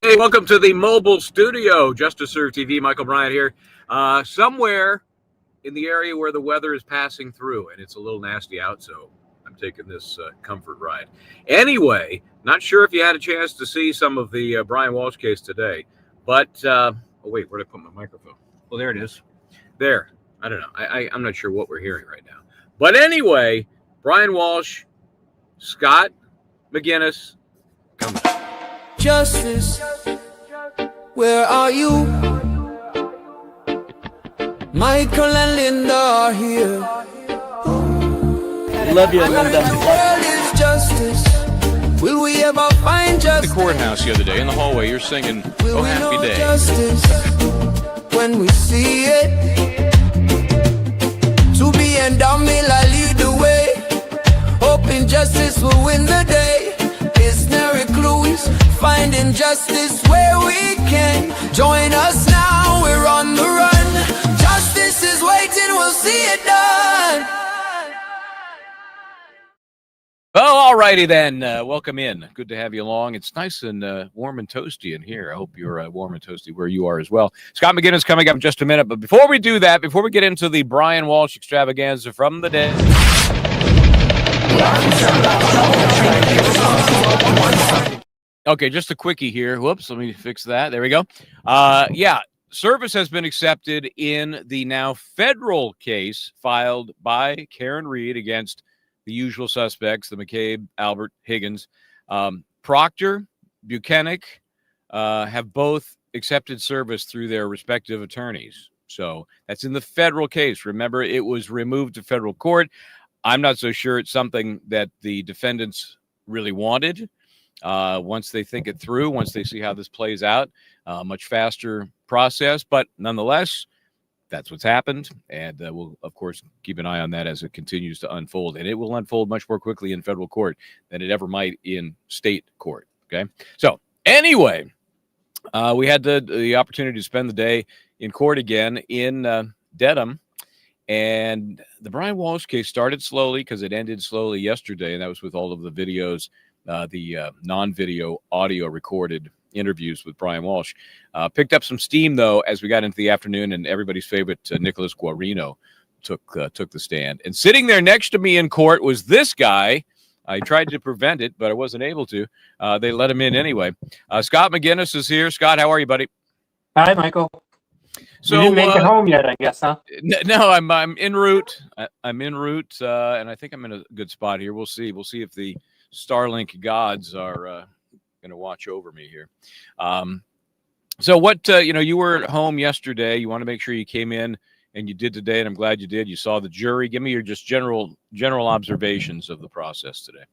Hey, welcome to the mobile studio. Just to Serve TV, Michel Bryant here. Somewhere in the area where the weather is passing through, and it's a little nasty out, so I'm taking this comfort ride. Anyway, not sure if you had a chance to see some of the Brian Walshe case today, but oh wait, where'd I put my microphone? Well, there it is. There. I don't know. I'm not sure what we're hearing right now. But anyway, Brian Walshe, Scott McGuinness, coming up. Justice, where are you? Michael and Linda are here. Love you, Linda. The world is justice. Will we ever find justice? The courthouse the other day in the hallway, you're singing Will "Oh we Happy know Day." justice when we see it? To be and down me, I lead the way. Hoping justice will win the day. Missionary clues, finding justice where we can. Join us now, we're on the run. Justice is waiting, we'll see it done. Well, all righty then. Welcome in. Good to have you along. It's nice and warm and toasty in here. I hope you're warm and toasty where you are as well. Scott McGuinness coming up in just a minute. But before we do that, before we get into the Brian Walshe extravaganza from the day. Okay, just a quickie here. Whoops, let me fix that. There we go. Yeah, service has been accepted in the now federal case filed by Karen Reed against the usual suspects, the McCabe, Albert, Higgins. Proctor, Buchanan have both accepted service through their respective attorneys. So that's in the federal case. Remember, it was removed to federal court. I'm not so sure it's something that the defendants really wanted. Once they think it through, once they see how this plays out, much faster process. But nonetheless, that's what's happened. And we'll, of course, keep an eye on that as it continues to unfold. And it will unfold much more quickly in federal court than it ever might in state court. Okay. So anyway, we had the opportunity to spend the day in court again in Dedham. And the Brian Walshe case started slowly because it ended slowly yesterday. And that was with all of the videos, the non-video audio recorded interviews with Brian Walshe. Picked up some steam, though, as we got into the afternoon, and everybody's favorite Nicholas Guarino took the stand. And sitting there next to me in court was this guy. I tried to prevent it, but I wasn't able to. They let him in anyway. Scott McGuinness is here. Scott, how are you, buddy? Hi, Michael. So you didn't make it home yet, I guess, huh? No, I'm en route. I'm en route, and I think I'm in a good spot here. We'll see. We'll see if the Starlink gods are going to watch over me here. So what, you were at home yesterday. You want to make sure you came in, and you did today, and I'm glad you did. You saw the jury. Give me your just general observations of the process today.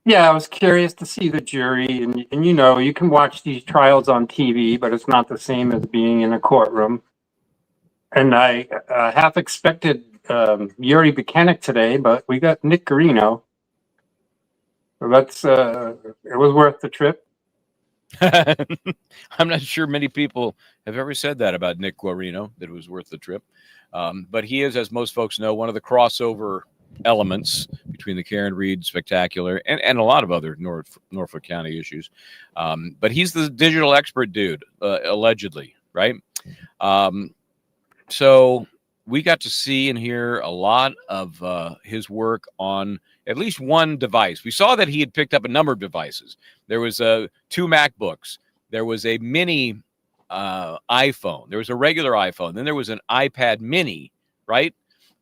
Yeah, I was curious to see the jury, and you can watch these trials on TV, but it's not the same as being in a courtroom. And I half expected Yuri Buchanan today, but we got Nick Guarino. So that's it was worth the trip. I'm not sure many people have ever said that about Nick Guarino, that it was worth the trip. But he is, as most folks know, one of the crossover elements between the Karen Reed Spectacular and a lot of other Norfolk County issues. But he's the digital expert dude, allegedly, right? So we got to see and hear a lot of his work on at least one device. We saw that he had picked up a number of devices. There was 2 MacBooks. There was a mini iPhone. There was a regular iPhone. Then there was an iPad mini, right?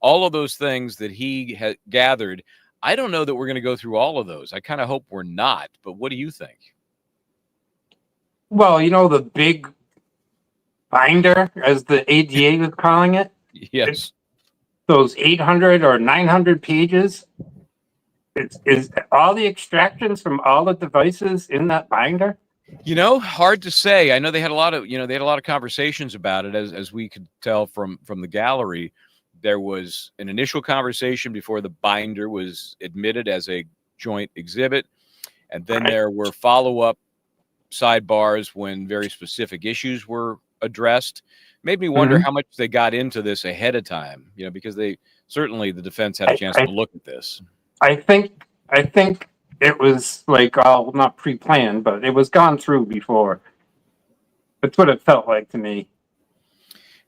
All of those things that he had gathered. I don't know that we're going to go through all of those. I kind of hope we're not. But what do you think? Well, the big binder, as the ADA was calling it. Yes. Those 800 or 900 pages. Is all the extractions from all the devices in that binder? Hard to say. I know they had a lot of conversations about it, as we could tell from the gallery. There was an initial conversation before the binder was admitted as a joint exhibit. And then there were follow-up sidebars when very specific issues were addressed. Made me wonder how much they got into this ahead of time, because the defense had a chance to look at this. I think it was like all not pre-planned, but it was gone through before. That's what it felt like to me.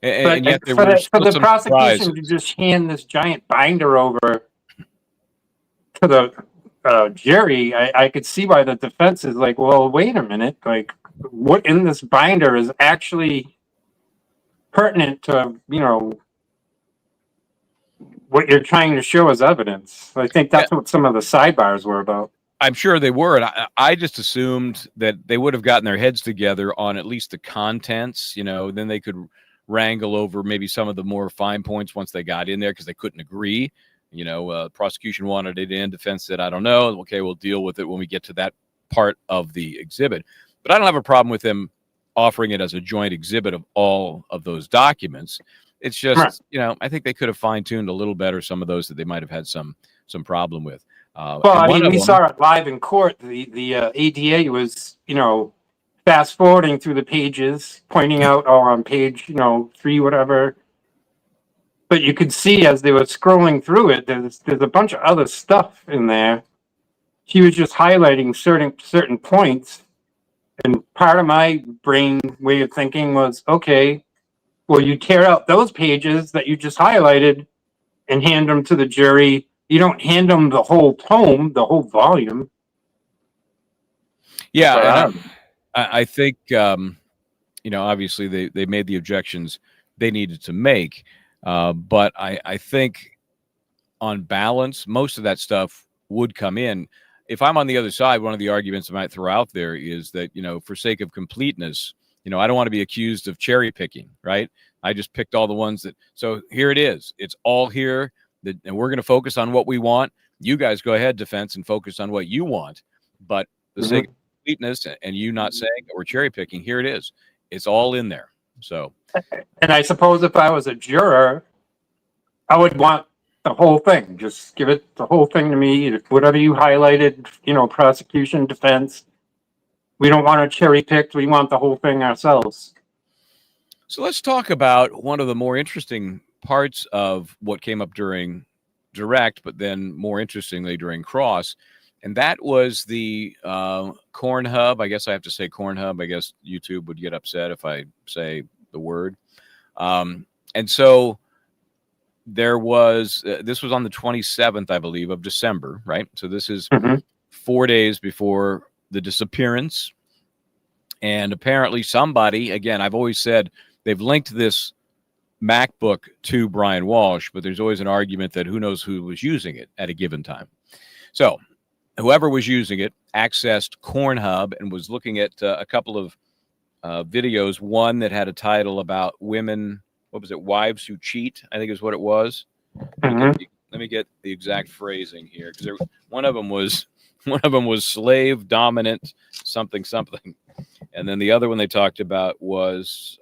But And yet there for were the, for still the some prosecution to surprises. just hand this giant binder over to the jury, I could see why the defense is like, well, wait a minute, like what in this binder is actually pertinent to, you know, what you're trying to show as evidence. I think Yeah, that's what some of the sidebars were about. I'm sure they were, and I just assumed that they would have gotten their heads together on at least the contents. You know, then they could wrangle over maybe some of the more fine points once they got in there because they couldn't agree. You know, prosecution wanted it in, defense said, I don't know. Okay, we'll deal with it when we get to that part of the exhibit. But I don't have a problem with them offering it as a joint exhibit of all of those documents. It's just, Right. you know, I think they could have fine-tuned a little better some of those that they might have had some problem with. Well, And I one mean, of we them, saw it live in court. The ADA was, you know, fast forwarding through the pages, pointing out, oh, on page, you know, 3, whatever. But you could see as they were scrolling through it, there's a bunch of other stuff in there. She was just highlighting certain points, and part of my brain way of thinking was, okay, well, you tear out those pages that you just highlighted and hand them to the jury. You don't hand them the whole tome, the whole volume. yeah, But I and don't know. I think you know, obviously they made the objections they needed to make, but I think on balance, most of that stuff would come in. If I'm on the other side, one of the arguments I might throw out there is that, you know, for sake of completeness, you know, I don't want to be accused of cherry picking, right? I just picked all the ones that, so here it is. It's all here, and we're going to focus on what we want. You guys go ahead, defense, and focus on what you want. But the sake of completeness and you not saying that we're cherry picking, here it is. It's all in there. So, And I suppose if I was a juror, I would want the whole thing. Just give it the whole thing to me. Whatever you highlighted, you know, prosecution, defense. We don't want to cherry pick. We want the whole thing ourselves. so let's talk about one of the more interesting parts of what came up during direct, but then more interestingly during cross. And that was the corn hub. I guess I have to say corn hub. I guess YouTube would get upset if I say the word. And so there was, this was on the 27th, I believe, of December, right? So this is 4 days before the disappearance. And apparently somebody, again, I've always said they've linked this MacBook to Brian Walshe, but there's always an argument that who knows who was using it at a given time. So whoever was using it accessed Cornhub and was looking at a couple of videos. One that had a title about women, what was it, wives who cheat, I think is what it was. Let me get the exact phrasing here, because one of them was slave dominant something, and then the other one they talked about was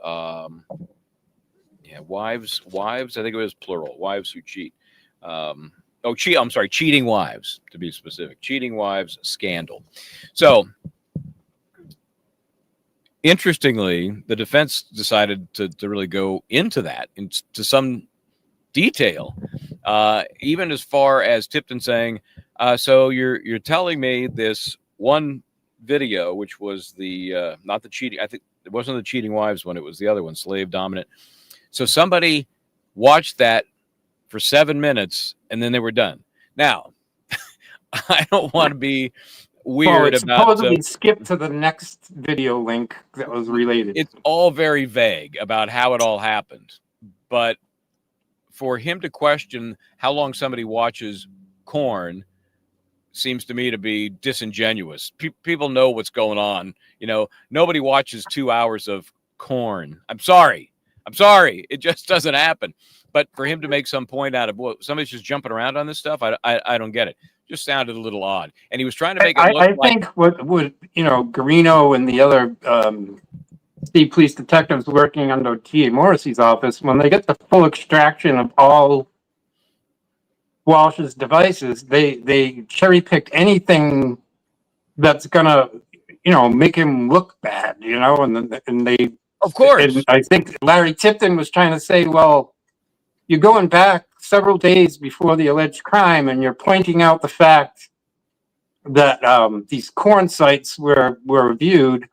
wives. I think it was plural. Wives who cheat. Cheating wives, to be specific. Cheating wives scandal. So, interestingly, the defense decided to really go into that, into some detail, even as far as Tipton saying, so you're telling me this one video, which was the not the cheating, I think it wasn't the cheating wives one, it was the other one, slave dominant. So somebody watched that for 7 minutes and then they were done. Now, I don't want to be weird about supposedly skip to the next video link that was related. It's all very vague about how it all happened, but for him to question how long somebody watches corn seems to me to be disingenuous. People know what's going on. You know, nobody watches 2 hours of corn. I'm sorry. It just doesn't happen. But for him to make some point out of, well, somebody's just jumping around on this stuff, I don't get it. Just sounded a little odd. And he was trying to make it look I think what would, you know, Garino and the other state police detectives working under T.A. Morrissey's office, when they get the full extraction of all Walsh's devices, they cherry picked anything that's gonna, you know, make him look bad, you know, and they, of course. And I think Larry Tipton was trying to say, well, you're going back several days before the alleged crime, and you're pointing out the fact that these corn sites were reviewed.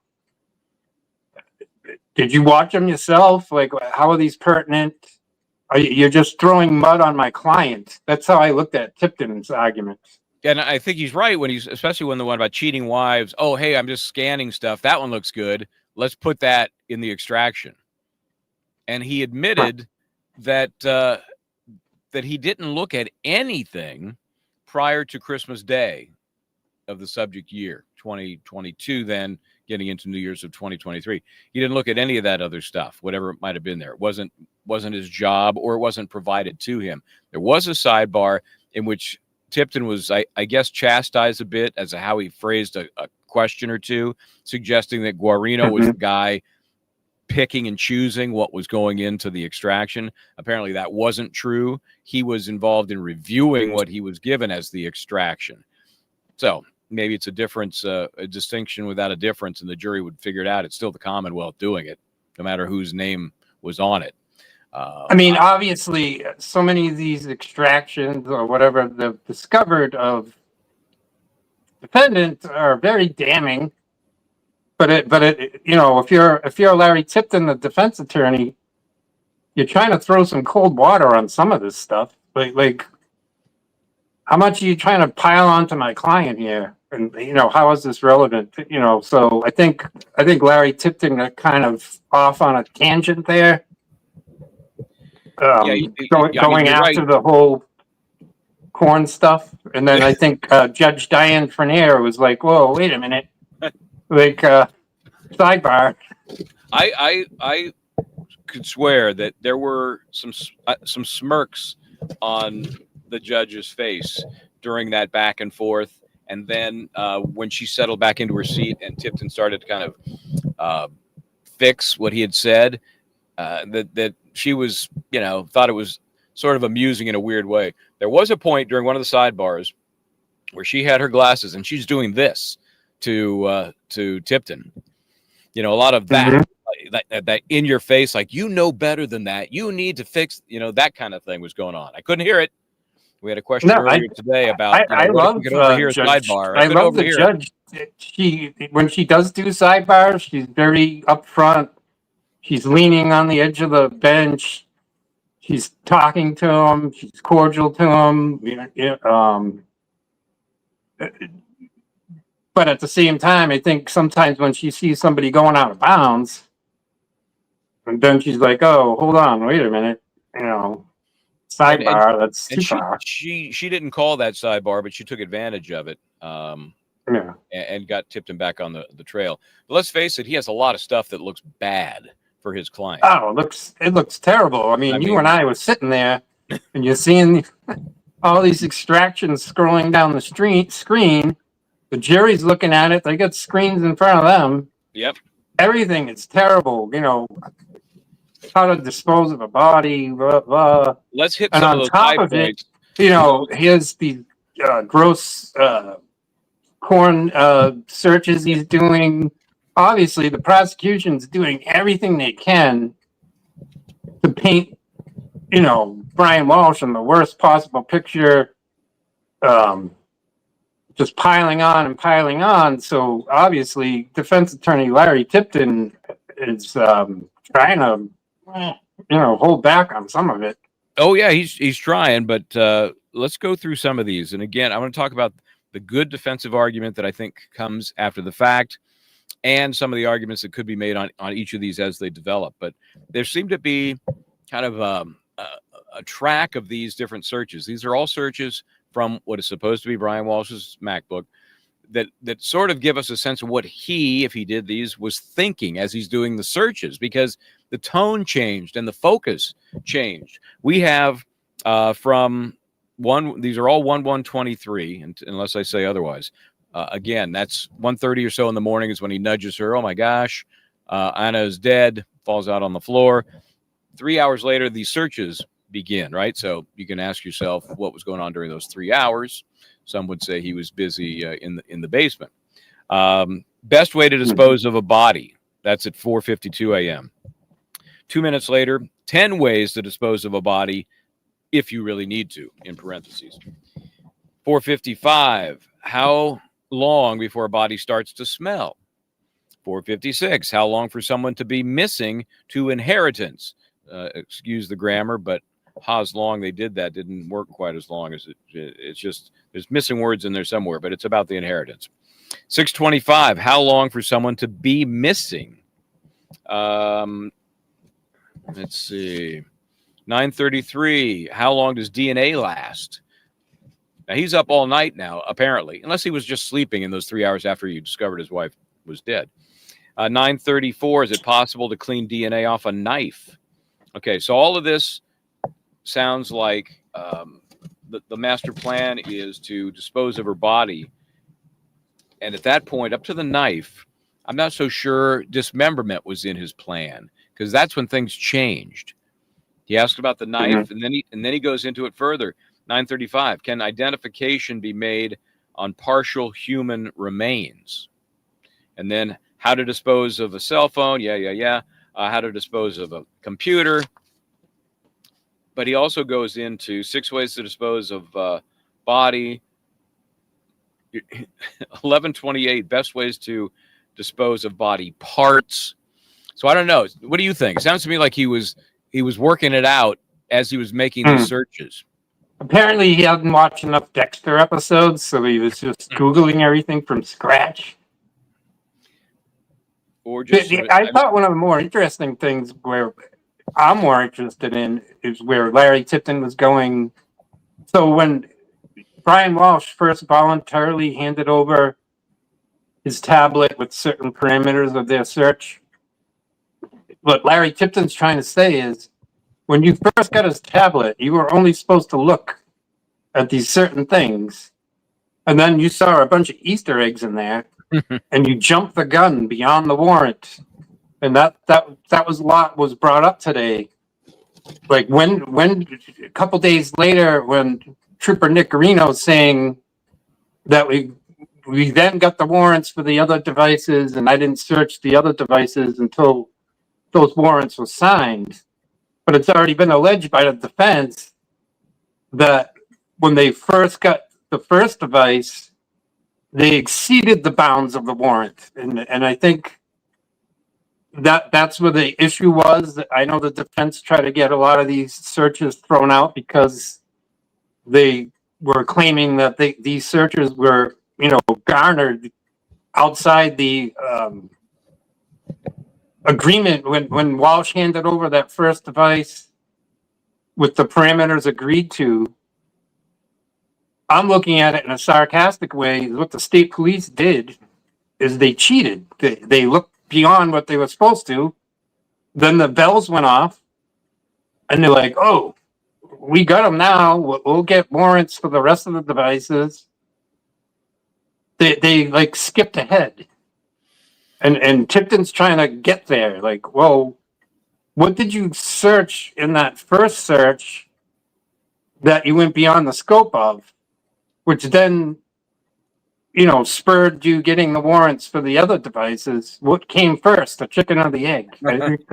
Did you watch them yourself? Like, how are these pertinent? You're just throwing mud on my client. That's how I looked at Tipton's argument. And I think he's right when especially when the one about cheating wives. Oh, hey, I'm just scanning stuff. That one looks good. Let's put that in the extraction. And he admitted that that he didn't look at anything prior to Christmas Day of the subject year, 2022, then getting into New Year's of 2023. He didn't look at any of that other stuff, whatever it might have been there. It wasn't his job, or it wasn't provided to him. There was a sidebar in which Tipton was, I guess, chastised a bit as to how he phrased a question or two, suggesting that Guarino was the guy picking and choosing what was going into the extraction. Apparently that wasn't true. He was involved in reviewing what he was given as the extraction. So maybe it's a difference, a distinction without a difference, and the jury would figure it out. It's still the Commonwealth doing it, no matter whose name was on it. I mean, obviously, so many of these extractions or whatever they've discovered of defendants are very damning. But it, you know, if you're Larry Tipton, the defense attorney, you're trying to throw some cold water on some of this stuff. Like, how much are you trying to pile onto my client here? And, you know, how is this relevant? You know, so I think Larry Tipton got kind of off on a tangent there. Going after the whole corn stuff. And then I think Judge Diane Frenier was like, whoa, wait a minute. Like, sidebar. I could swear that there were some smirks on the judge's face during that back and forth, and then when she settled back into her seat and Tipton started to kind of fix what he had said, that she was, you know, thought it was sort of amusing in a weird way. There was a point during one of the sidebars where she had her glasses and she's doing this to Tipton. You know, a lot of that, that in your face, like, you know better than that. You need to fix, you know, that kind of thing was going on. I couldn't hear it. We had a question earlier today about, I love sidebar. I love the judge. When she does do sidebars, she's very upfront. She's leaning on the edge of the bench. She's talking to him. She's cordial to him. But at the same time, I think sometimes when she sees somebody going out of bounds, and then she's like, "Oh, hold on, wait a minute," you know, sidebar. That's too far. She didn't call that sidebar, but she took advantage of it. And got Tipton back on the trail. But let's face it, he has a lot of stuff that looks bad for his client. Oh, it looks terrible. I mean, you and I were sitting there, and you're seeing all these extractions scrolling down the screen. The jury's looking at it. They got screens in front of them. Yep. Everything is terrible. You know, how to dispose of a body, blah, blah. Let's hit and some on of those top high of points. It, you know, here's the gross corn searches he's doing. Obviously, the prosecution's doing everything they can to paint, you know, Brian Walshe in the worst possible picture. Just piling on and piling on. So obviously, defense attorney Larry Tipton is trying to, you know, hold back on some of it. Oh yeah, he's trying. But let's go through some of these. And again, I want to talk about the good defensive argument that I think comes after the fact, and some of the arguments that could be made on each of these as they develop. But there seemed to be kind of a track of these different searches. These are all searches from what is supposed to be Brian Walsh's MacBook that sort of give us a sense of what he, if he did these, was thinking as he's doing the searches, because the tone changed and the focus changed. We have from one, these are all 1/1/23, unless I say otherwise. Again, that's 1:30 or so in the morning is when he nudges her. Oh my gosh, Anna is dead, falls out on the floor. 3 hours later, these searches begin, right? So you can ask yourself what was going on during those 3 hours. Some would say he was busy in the basement. Best way to dispose of a body. That's at 4:52 a.m. 2 minutes later, 10 ways to dispose of a body if you really need to, in parentheses. 4:55, how long before a body starts to smell? 456. How long for someone to be missing to inheritance? Excuse the grammar, but how's long they did that didn't work quite as long as it's just there's missing words in there somewhere, but it's about the inheritance. 625. How long for someone to be missing? Let's see. 933. How long does DNA last? Now he's up all night now, apparently, unless he was just sleeping in those 3 hours after he discovered his wife was dead. 934. Is it possible to clean DNA off a knife? Okay, so all of this sounds like the master plan is to dispose of her body. And at that point, up to the knife, I'm not so sure dismemberment was in his plan, because that's when things changed. He asked about the knife, and then he goes into it further. 935. Can identification be made on partial human remains? And then how to dispose of a cell phone? Yeah. How to dispose of a computer. But he also goes into 6 ways to dispose of body. 1128. Best ways to dispose of body parts. So I don't know. What do you think? It sounds to me like he was working it out as he was making these searches. Apparently, he hadn't watched enough Dexter episodes, so he was just Googling everything from scratch. Or just, I thought one of the more interesting things where I'm more interested in is where Larry Tipton was going. So when Brian Walshe first voluntarily handed over his tablet with certain parameters of their search, what Larry Tipton's trying to say is, when you first got his tablet, you were only supposed to look at these certain things, and then you saw a bunch of Easter eggs in there, and you jumped the gun beyond the warrant. And that was a lot was brought up today. Like when a couple days later, when Trooper Nick Garino saying that we then got the warrants for the other devices, and I didn't search the other devices until those warrants were signed. But it's already been alleged by the defense that when they first got the first device, they exceeded the bounds of the warrant. And I think that's where the issue was. I know the defense tried to get a lot of these searches thrown out because they were claiming that these searches were, garnered outside the agreement when Walshe handed over that first device with the parameters agreed to. I'm looking at it in a sarcastic way. What the state police did is they cheated. They looked beyond what they were supposed to. Then the bells went off, and they're like, "Oh, we got them now. We'll get warrants for the rest of the devices." They like skipped ahead. And Tipton's trying to get there. Like, well, what did you search in that first search that you went beyond the scope of, which then, spurred you getting the warrants for the other devices? What came first, the chicken or the egg? I think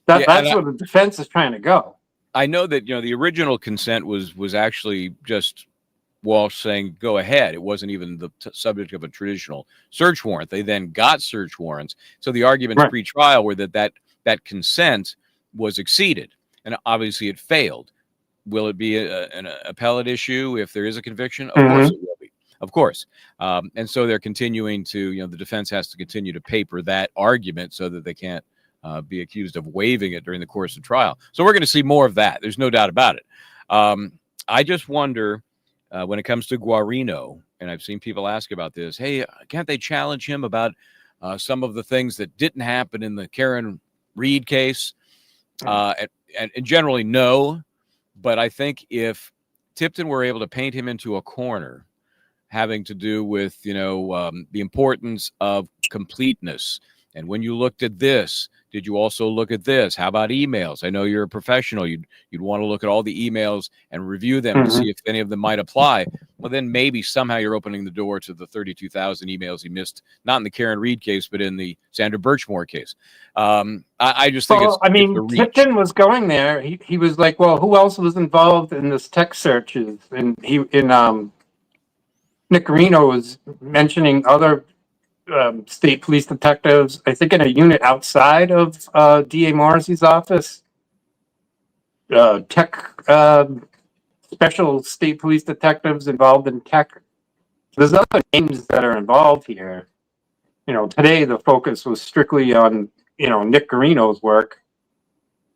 that's where the defense is trying to go. I know that, the original consent was actually just Walshe saying, go ahead. It wasn't even the subject of a traditional search warrant. They then got search warrants. So the arguments pre-trial were that consent was exceeded. And obviously it failed. Will it be an appellate issue if there is a conviction? Of course it will be. Of course. And so they're continuing to, the defense has to continue to paper that argument so that they can't be accused of waiving it during the course of trial. So we're going to see more of that. There's no doubt about it. I just wonder, when it comes to Guarino, and I've seen people ask about this, hey, can't they challenge him about some of the things that didn't happen in the Karen Reed case? And generally, no. But I think if Tipton were able to paint him into a corner having to do with, the importance of completeness, and when you looked at this, did you also look at this? How about emails? I know you're a professional. You'd want to look at all the emails and review them to see if any of them might apply. Well, then maybe somehow you're opening the door to the 32,000 emails he missed, not in the Karen Reed case, but in the Sandra Birchmore case. I just think Tipton was going there. He was like, well, who else was involved in this tech searches? And Nick Reno was mentioning other state police detectives, I think in a unit outside of DA Morrissey's office, tech special state police detectives involved in tech. There's other names that are involved here. You know, today the focus was strictly on, you know, Nick Reno's work.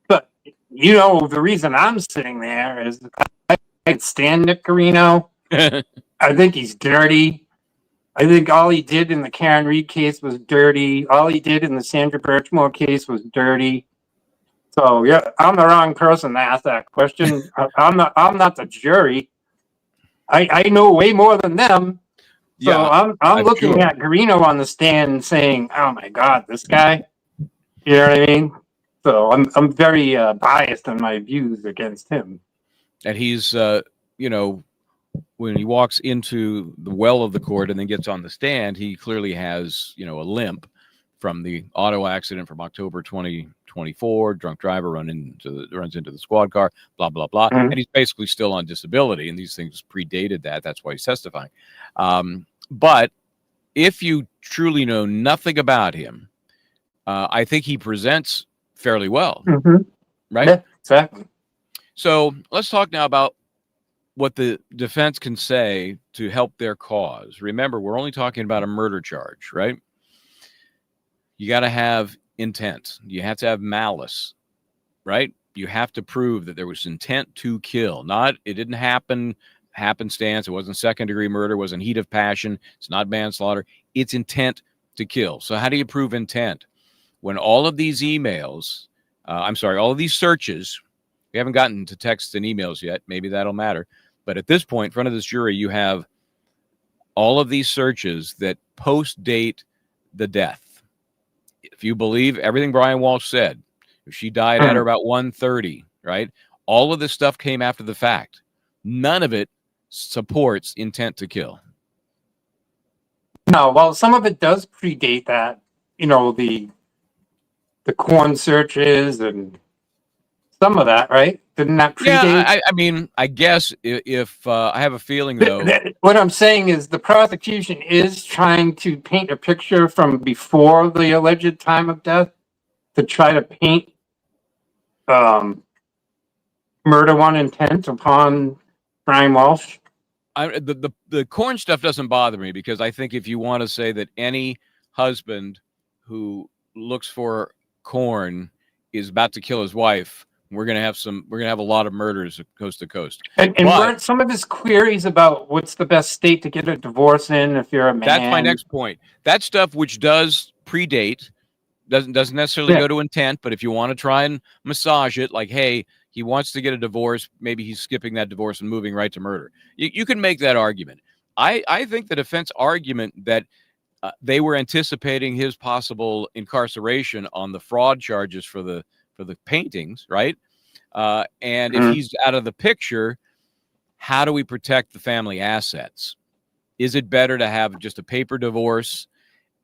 But, you know, the reason I'm sitting there is I can't stand Nick Reno. I think he's dirty. I think all he did in the Karen Reed case was dirty. All he did in the Sandra Birchmore case was dirty. So yeah, I'm the wrong person to ask that question. I'm not the jury. I know way more than them. So Yeah, I'm looking sure. at Garino on the stand and saying, "Oh my God, this guy." You know what I mean? So I'm very biased in my views against him. And he's, you know, when he walks into the well of the court and then gets on the stand, he clearly has, you know, a limp from the auto accident from October 2024. Drunk driver runs into the squad car, blah, blah, blah. Mhm. And he's basically still on disability. And these things predated that. That's why he's testifying. But if you truly know nothing about him, I think he presents fairly well, right? Yeah, exactly. So let's talk now about what the defense can say to help their cause. Remember, we're only talking about a murder charge, right? You got to have intent. You have to have malice, right? You have to prove that there was intent to kill. Not, it didn't happen happenstance. It wasn't second-degree murder. It wasn't heat of passion. It's not manslaughter. It's intent to kill. So how do you prove intent? When all of these emails, all of these searches, we haven't gotten to texts and emails yet. Maybe that'll matter. But at this point, in front of this jury, you have all of these searches that post-date the death. If you believe everything Brian Walshe said, if she died at or about 1:30, right? All of this stuff came after the fact. None of it supports intent to kill. No, well, some of it does predate that. You know, the corn searches and some of that, right? Didn't that predate? Yeah, I mean, I guess if I have a feeling, though. What I'm saying is the prosecution is trying to paint a picture from before the alleged time of death to try to paint murder one intent upon Brian Walshe. The corn stuff doesn't bother me because I think if you want to say that any husband who looks for corn is about to kill his wife, we're gonna have a lot of murders coast to coast. And weren't some of his queries about what's the best state to get a divorce in if you're a man? That's my next point. That stuff which does predate doesn't necessarily go to intent, but if you want to try and massage it, like, hey, he wants to get a divorce, maybe he's skipping that divorce and moving right to murder. You can make that argument. I think the defense argument that they were anticipating his possible incarceration on the fraud charges for the paintings, right? And if he's out of the picture, how do we protect the family assets? Is it better to have just a paper divorce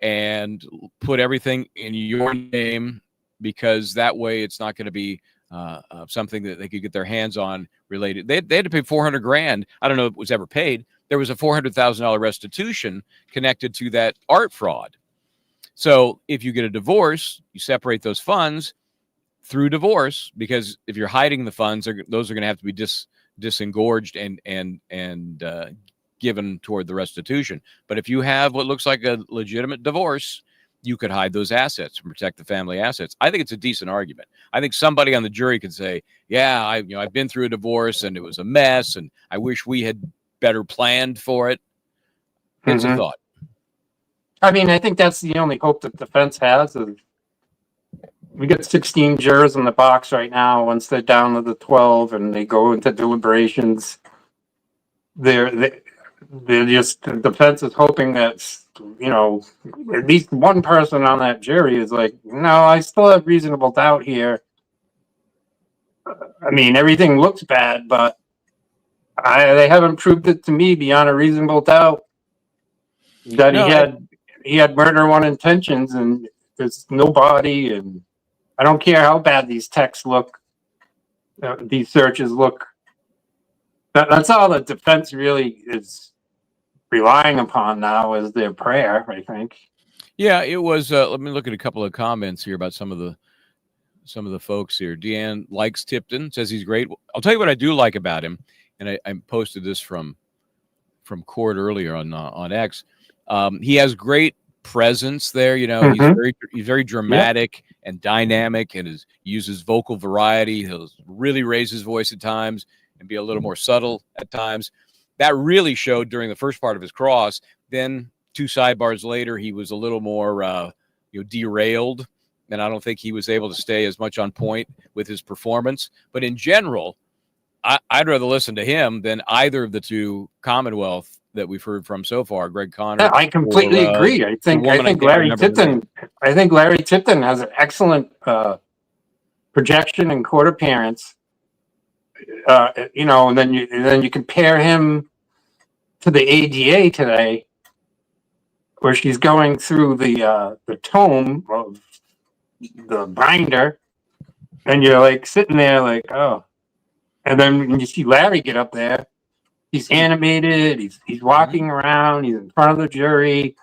and put everything in your name, because that way it's not going to be something that they could get their hands on related? They had to pay $400,000. I don't know if it was ever paid. There was a $400,000 restitution connected to that art fraud. So if you get a divorce, you separate those funds through divorce, because if you're hiding the funds, those are going to have to be disengorged and given toward the restitution. But if you have what looks like a legitimate divorce, you could hide those assets and protect the family assets. I think it's a decent argument. I think somebody on the jury could say, yeah, I've been through a divorce and it was a mess and I wish we had better planned for it. It's a thought. I mean, I think that's the only hope that defense has. We got 16 jurors in the box right now. Once they're down to the 12 and they go into deliberations, they're just, the defense is hoping that, you know, at least one person on that jury is like, no, I still have reasonable doubt here. I mean, everything looks bad, but they haven't proved it to me beyond a reasonable doubt that he had murder one intentions, and there's no body, and I don't care how bad these texts look, these searches look. That's all the defense really is relying upon now as their prayer, I think. Yeah, it was. Let me look at a couple of comments here about some of the folks here. Deanne likes Tipton, says he's great. I'll tell you what I do like about him, and I posted this from court earlier on X. He has great presence there. You know, he's very dramatic and dynamic, and uses vocal variety. He'll really raise his voice at times and be a little more subtle at times. That really showed during the first part of his cross. Then 2 sidebars later, he was a little more derailed, and I don't think he was able to stay as much on point with his performance. But in general, I'd rather listen to him than either of the 2 Commonwealth that we've heard from so far, Greg Connor. Yeah, I completely agree. I think Larry Tipton has an excellent projection and court appearance. And then you compare him to the ADA today, where she's going through the tome of the binder, and you're like sitting there like, oh. And then when you see Larry get up there, he's animated, he's walking around, he's in front of the jury.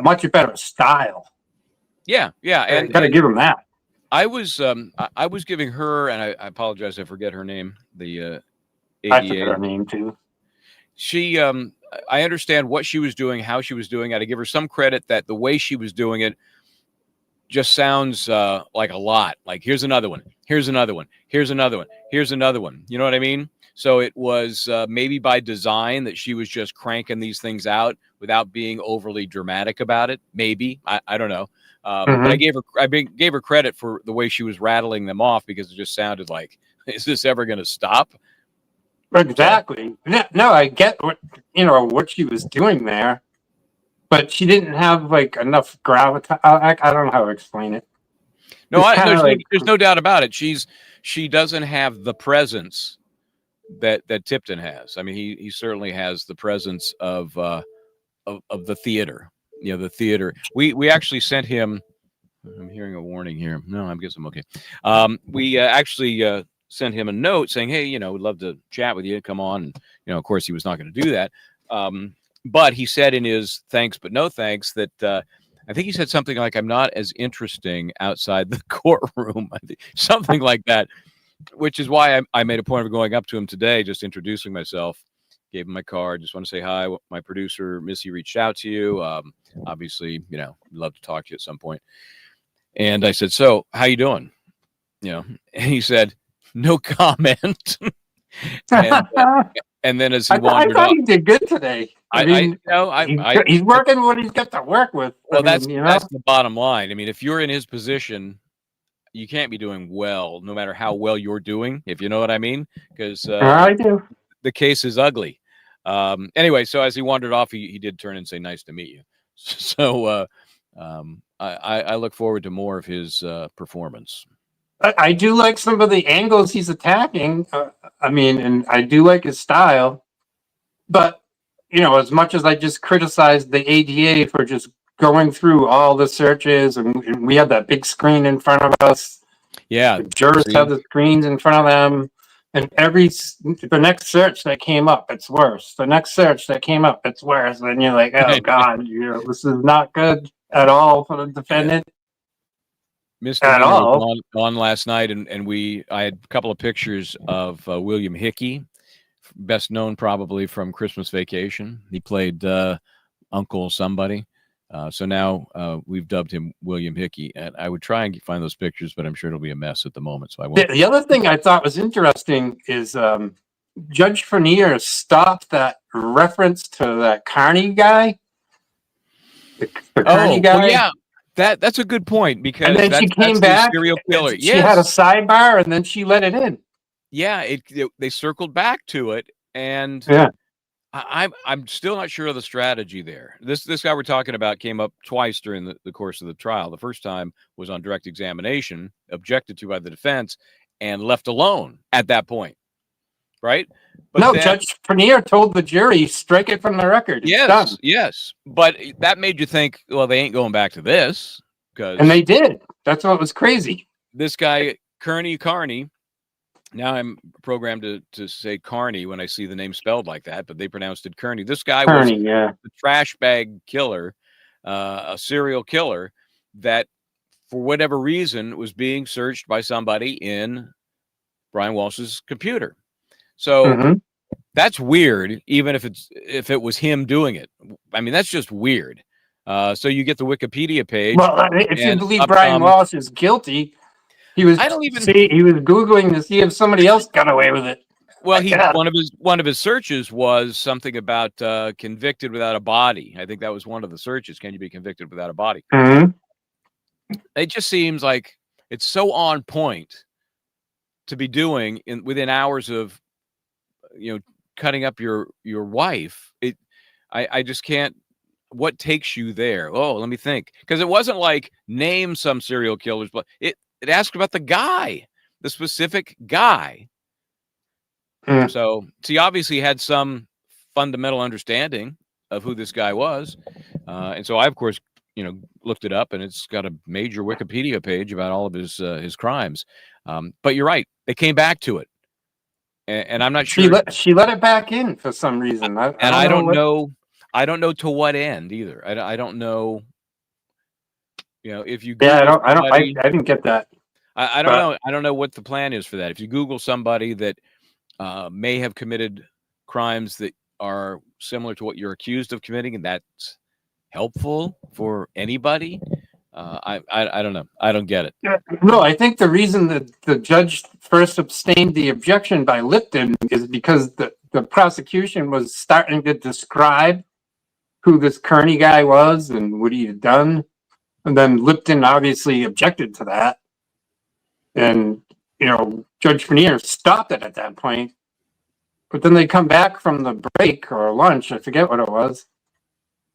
Much better style. Yeah. And gotta give him that. I was giving her, and I apologize, I forget her name. The ADA. I forget her name too. She, I understand what she was doing, how she was doing it. I give her some credit that the way she was doing it just sounds like a lot. Like, here's another one, here's another one, here's another one, here's another one. You know what I mean? So it was maybe by design that she was just cranking these things out without being overly dramatic about it. Maybe I don't know. But I gave her credit for the way she was rattling them off, because it just sounded like, is this ever going to stop? Exactly. No, I get what she was doing there, but she didn't have like enough gravitas. I don't know how to explain it. No, there's no doubt about it. She doesn't have the presence that Tipton has. I mean, he certainly has the presence of the theater. You know, the theater. We actually sent him. I'm hearing a warning here. No, I guess I'm okay. We actually sent him a note saying, hey, we'd love to chat with you. Come on. And, of course, he was not going to do that. But he said in his thanks but no thanks that I think he said something like, I'm not as interesting outside the courtroom. Something like that, which is why I made a point of going up to him today, just introducing myself. Gave him my card. Just want to say hi. My producer, Missy, reached out to you. Obviously, love to talk to you at some point. And I said, so how you doing? And he said, no comment. and then as he wandered I thought off, he did good today. He's working what he's got to work with. Well, that's the bottom line. I mean, if you're in his position, you can't be doing well, no matter how well you're doing, if you know what I mean. Because I do. The case is ugly. Anyway, so as he wandered off, he did turn and say, nice to meet you. So I look forward to more of his performance. I do like some of the angles he's attacking. And I do like his style. But, as much as I just criticized the ADA for just going through all the searches, and we had that big screen in front of us. Yeah. The jurors have the screens in front of them. And the next search that came up, it's worse. The next search that came up, it's worse. And you're like, oh God, this is not good at all for the defendant. Mr. At all. On last night, and I had a couple of pictures of William Hickey, best known probably from Christmas Vacation. He played Uncle somebody. So now we've dubbed him William Hickey, and I would try and find those pictures, but I'm sure it'll be a mess at the moment, so I won't. The other thing I thought was interesting is Judge Fournier stopped that reference to that Carney guy. The Carney guy. Well, yeah, that's a good point, because and then she came back. Serial killer. She had a sidebar, and then she let it in. Yeah, they circled back to it, and yeah. I'm still not sure of the strategy there. This guy we're talking about came up twice during the course of the trial. The first time was on direct examination, objected to by the defense, and left alone at that point. Right? But no, Judge Fournier told the jury, strike it from the record. It's done. Yes. But that made you think, well, they ain't going back to this. And they did. That's what was crazy. This guy, Carney, Now I'm programmed to say Carney when I see the name spelled like that, but they pronounced it Kearney. This guy was Kearney, yeah. the trash bag killer, a serial killer that, for whatever reason, was being searched by somebody in Brian Walsh's computer. So that's weird, even if it was him doing it. I mean, that's just weird. So you get the Wikipedia page. Well, if you and believe up Brian comes- Walsh is guilty, he was I don't even- he was Googling to see if somebody else got away with it. Well, Yeah. one of his searches was something about convicted without a body. I think that was one of the searches. Can you be convicted without a body? It just seems like it's so on point to be doing within hours of, cutting up your wife. I just can't. What takes you there? Oh, let me think. Because it wasn't like name some serial killers, but it asked about the guy, the specific guy. So he obviously had some fundamental understanding of who this guy was. And so I, of course, looked it up, and it's got a major Wikipedia page about all of his crimes. But you're right. They came back to it. And I'm not sure. She let it back in for some reason. I don't know. I don't know to what end either. I don't know. If you Google I didn't get that. I don't know. I don't know what the plan is for that. If you Google somebody that may have committed crimes that are similar to what you're accused of committing, and that's helpful for anybody, I don't know. I don't get it. No, I think the reason that the judge first abstained the objection by Lipton is because the prosecution was starting to describe who this Kearney guy was and what he had done. And then Lipton obviously objected to that. And, Judge Vernier stopped it at that point. But then they come back from the break or lunch, I forget what it was.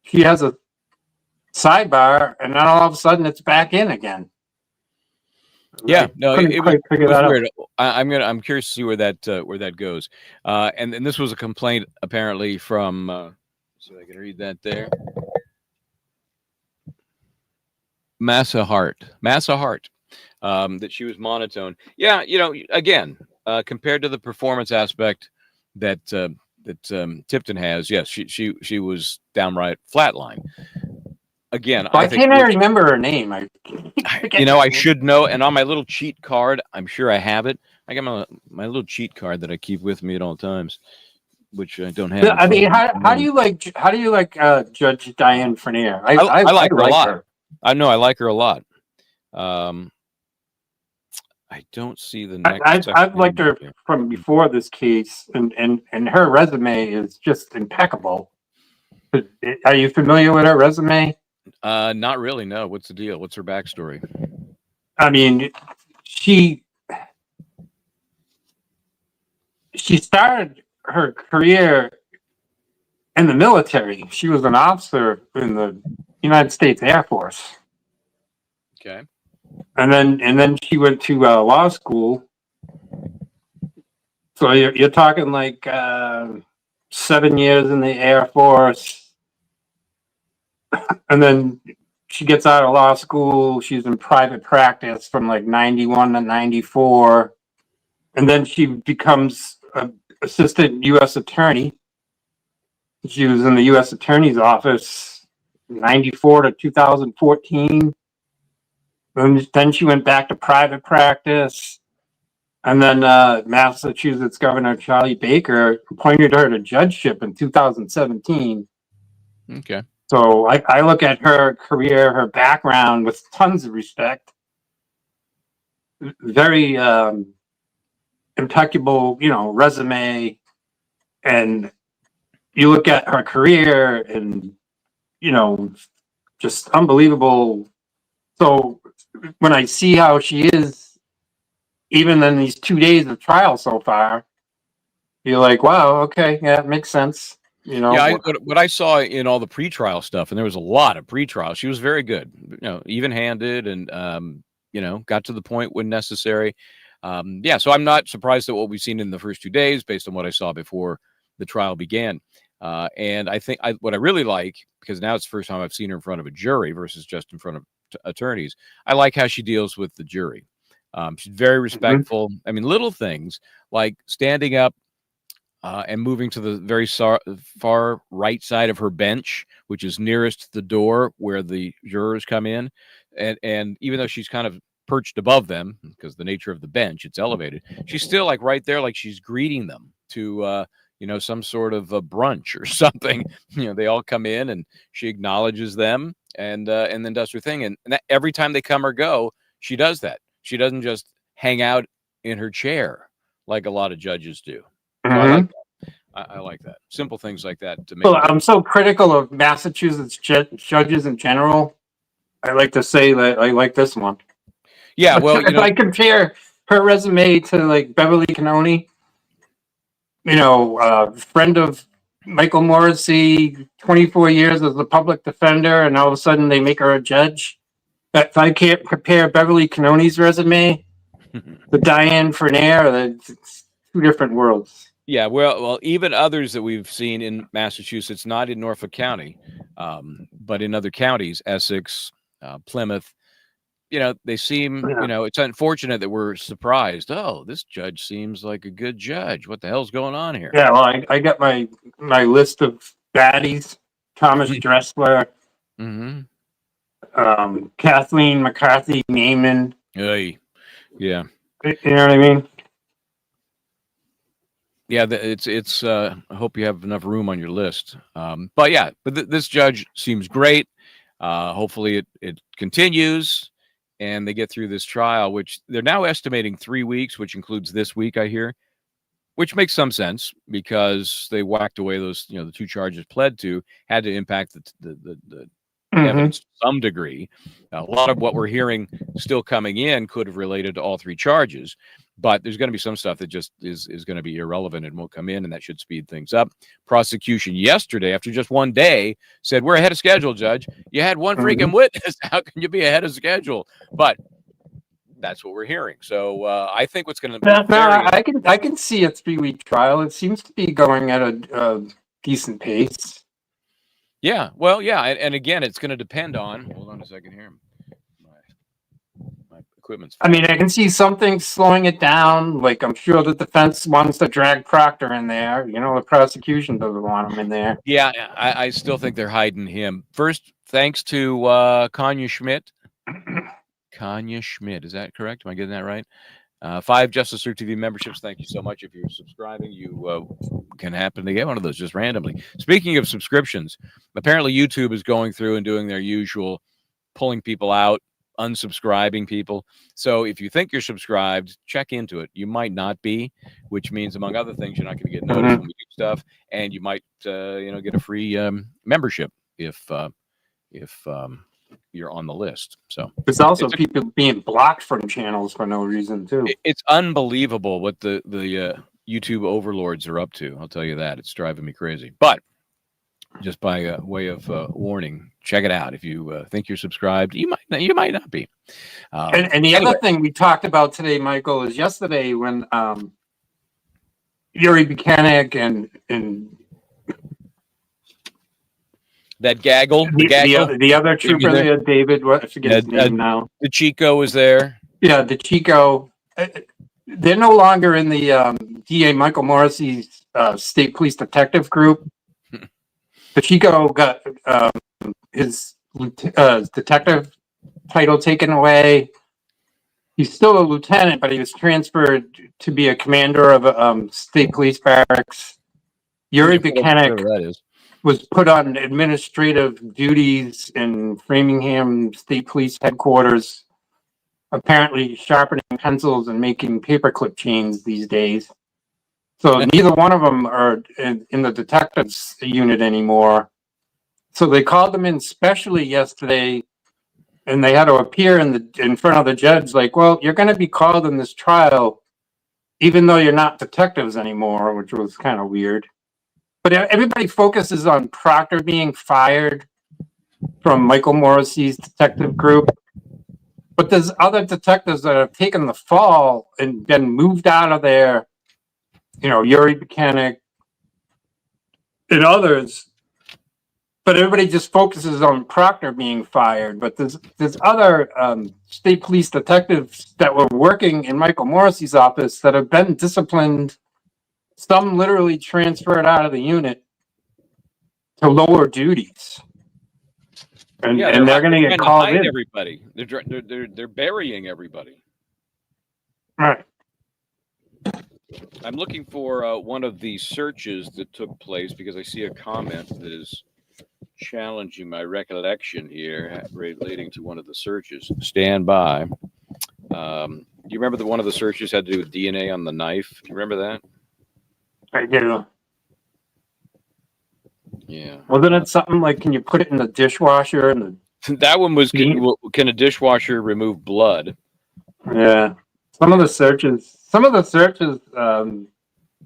He has a sidebar, and then all of a sudden it's back in again. Yeah, no, it was weird. Out. I'm curious to see where that goes. And this was a complaint apparently from. So I can read that there. Massa Hart, that she was monotone. Yeah, again, compared to the performance aspect that Tipton has, yes, she was downright flatline. Again, I can't remember her name. I should know. And on my little cheat card, I'm sure I have it. I got my little cheat card that I keep with me at all times, which I don't have. I mean, how do you like Judge Diane Vernier? I like her a lot. I know I like her a lot. I don't see the next. I've liked her from before this case, and her resume is just impeccable. Are you familiar with her resume? Not really. No. What's the deal? What's her backstory? I mean, she started her career in the military. She was an officer in the United States Air Force. Okay. And then she went to law school. So you're talking like 7 years in the Air Force. And then she gets out of law school. She's in private practice from like 91 to 94. And then she becomes an assistant U.S. attorney. She was in the U.S. Attorney's Office 94 to 2014. And then she went back to private practice. And then Massachusetts Governor Charlie Baker appointed her to judgeship in 2017. Okay. So I look at her career, her background with tons of respect. Very impeccable, resume. And you look at her career and, just unbelievable. So when I see how she is, even in these 2 days of trial so far, you're like, wow, okay, yeah, it makes sense. Yeah, what I saw in all the pretrial stuff, and there was a lot of pretrial, she was very good, even-handed, and got to the point when necessary. So I'm not surprised at what we've seen in the first 2 days, based on what I saw before the trial began. And I think what I really like, because now it's the first time I've seen her in front of a jury versus just in front of attorneys, I like how she deals with the jury. She's very respectful. I mean, little things like standing up and moving to the very far right side of her bench, which is nearest the door where the jurors come in. And even though she's kind of perched above them, because the nature of the bench, it's elevated, she's still like right there, like she's greeting them to, some sort of a brunch or something. They all come in and she acknowledges them and then does her thing. And every time they come or go, she does that. She doesn't just hang out in her chair like a lot of judges do. So I like that. I like that. Simple things like that to make. Well, I'm so critical of Massachusetts judges in general. I like to say that I like this one. Yeah, well, if I compare her resume to like Beverly Cannoni, friend of Michael Morrissey, 24 years as a public defender, and all of a sudden they make her a judge. If I can't compare Beverly Cannoni's resume to Diane Fournier, it's two different worlds. Yeah, well, even others that we've seen in Massachusetts, not in Norfolk County, but in other counties, Essex, Plymouth, they seem, it's unfortunate that we're surprised. Oh, this judge seems like a good judge. What the hell's going on here? Yeah, well, I got my list of baddies. Thomas Dressler, Kathleen McCarthy Naiman. Hey, yeah. You know what I mean? Yeah, it's. I hope you have enough room on your list. But this judge seems great. Hopefully it continues and they get through this trial, which they're now estimating 3 weeks, which includes this week, I hear, which makes some sense because they whacked away those, the 2 charges pled to had to impact the evidence to some degree. A lot of what we're hearing still coming in could have related to all 3 charges, but there's going to be some stuff that just is going to be irrelevant and won't come in, and that should speed things up. Prosecution yesterday, after just 1 day, said, we're ahead of schedule, Judge. You had 1 freaking witness. How can you be ahead of schedule? But that's what we're hearing. So I think what's going to be I can see a 3-week trial. It seems to be going at a decent pace. Yeah, well, yeah, and again, it's going to depend on. Hold on a second here. My equipment's. I mean, I can see something slowing it down. Like, I'm sure the defense wants to drag Proctor in there. The prosecution doesn't want him in there. Yeah, I still think they're hiding him. First, thanks to Kanya Schmidt. Kanya Schmidt, is that correct? Am I getting that right? 5 Justice Sir TV memberships. Thank you so much. If you're subscribing, you can happen to get one of those just randomly. Speaking of subscriptions, apparently YouTube is going through and doing their usual pulling people out, unsubscribing people. So if you think you're subscribed, check into it. You might not be, which means, among other things, you're not going to get noticed when we do stuff, and you might, get a free membership if you're on the list. So there's also people being blocked from channels for no reason too. It's unbelievable what the YouTube overlords are up to. I'll tell you that. It's driving me crazy. But just by way of warning, check it out. If you think you're subscribed, you might not be. And the other thing we talked about today, Michael, is yesterday when Yuri Buchanan and that gaggle, the other trooper there, David, I forget his name now. The Chico was there. Yeah, the Chico. They're no longer in the DA Michael Morrissey's state police detective group. The Chico got his detective title taken away. He's still a lieutenant, but he was transferred to be a commander of a state police barracks. Yuri Buchanan was put on administrative duties in Framingham State Police Headquarters, apparently sharpening pencils and making paperclip chains these days. So neither one of them are in the detectives unit anymore. So they called them in specially yesterday, and they had to appear in front of the judge like, well, you're going to be called in this trial, even though you're not detectives anymore, which was kind of weird. But everybody focuses on Proctor being fired from Michael Morrissey's detective group. But there's other detectives that have taken the fall and been moved out of there. Yuri Buchanan and others but everybody just focuses on Proctor being fired. But there's other state police detectives that were working in Michael Morrissey's office that have been disciplined. Some literally transferred out of the unit to lower duties, and they're going to get trying to called hide in. everybody. They're burying everybody. Right. I'm looking for one of the searches that took place because I see a comment that is challenging my recollection here relating to one of the searches. Stand by. Do you remember one of the searches had to do with DNA on the knife? Do you remember that? I do. Yeah. Wasn't it something like, can you put it in the dishwasher? And that one was, can a dishwasher remove blood? yeah. Some of the searches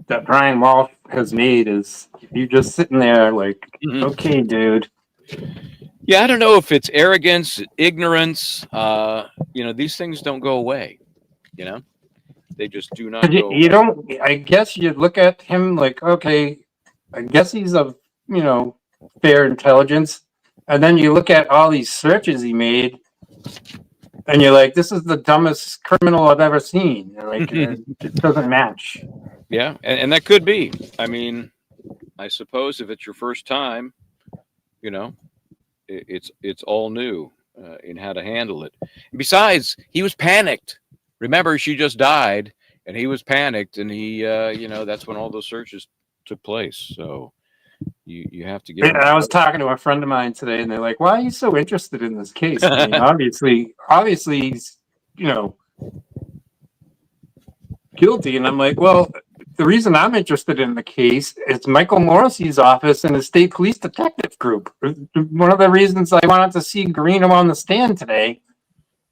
that Brian Walshe has made is you're just sitting there like, okay, dude. Yeah, I don't know if it's arrogance, ignorance. These things don't go away. They just do not go away. You don't. I guess you look at him like, okay, I guess he's of fair intelligence, and then you look at all these searches he made, and you're like, this is the dumbest criminal I've ever seen. Like, it doesn't match. Yeah, and that could be. I mean, I suppose if it's your first time, it's all new in how to handle it. And besides, he was panicked. Remember, she just died, and he was panicked, and he, that's when all those searches took place. So you have to get. I was talking to a friend of mine today, and they're like, "Why are you so interested in this case?" I mean, obviously, he's guilty, and I'm like, well. The reason I'm interested in the case is Michael Morrissey's office and the state police detective group. One of the reasons I wanted to see Greeno on the stand today,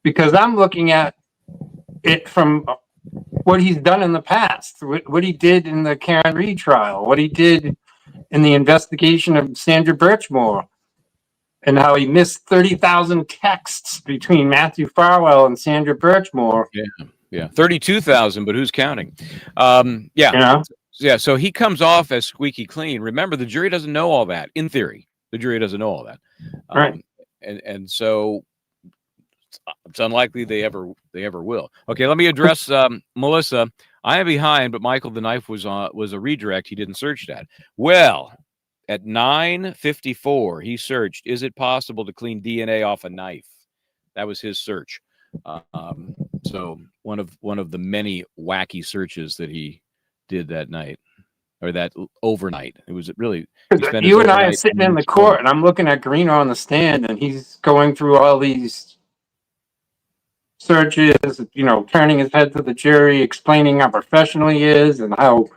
because I'm looking at it from what he's done in the past, what he did in the Karen Reed trial, what he did in the investigation of Sandra Birchmore, and how he missed 30,000 texts between Matthew Farwell and Sandra Birchmore. Yeah, 32,000, but who's counting? Yeah. So he comes off as squeaky clean. Remember, the jury doesn't know all that. In theory, the jury doesn't know all that, right? And so it's unlikely they ever will. Okay, let me address Melissa. I am behind, but Michael, the knife was a redirect. He didn't search that. Well, at 9:54, he searched. Is it possible to clean DNA off a knife? That was his search. So one of the many wacky searches that he did that night, or that overnight. It was really you and I are sitting in the court, and I'm looking at Greeno on the stand, and he's going through all these searches, turning his head to the jury, explaining how professional he is and how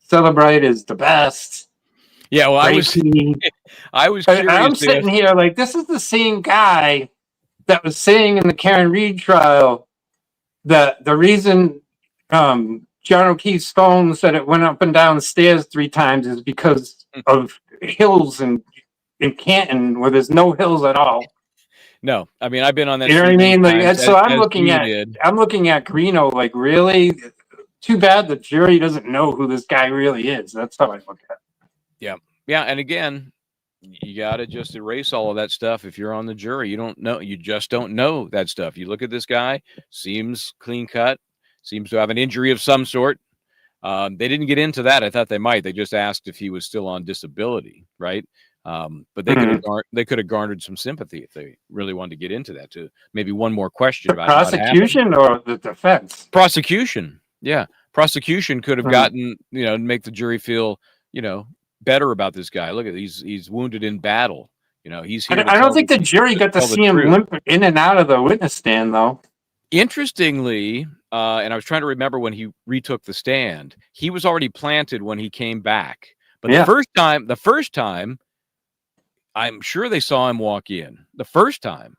Sidebahhh is the best. Yeah, well, I was curious. I'm sitting here like, this is the same guy that was saying in the Karen Reed trial that the reason John O'Keefe's phone said it went up and down the stairs 3 times is because of hills in Canton where there's no hills at all. No, I mean, I've been on that. You know what I mean? Like, so I'm looking at Greeno like, really? Too bad the jury doesn't know who this guy really is. That's how I look at it. Yeah, and again, you got to just erase all of that stuff. If you're on the jury, you just don't know that stuff. You look at this guy, seems clean cut, seems to have an injury of some sort. They didn't get into that. I thought they might. They just asked if he was still on disability, right? But they could have garnered some sympathy if they really wanted to get into that. To maybe one more question about prosecution or the defense. Prosecution, yeah, prosecution could have gotten make the jury feel better about this guy. Look at he's wounded in battle. He's here. I don't think the jury got to see him limp in and out of the witness stand, though. Interestingly, and I was trying to remember when he retook the stand, he was already planted when he came back. But the first time, I'm sure they saw him walk in. The first time,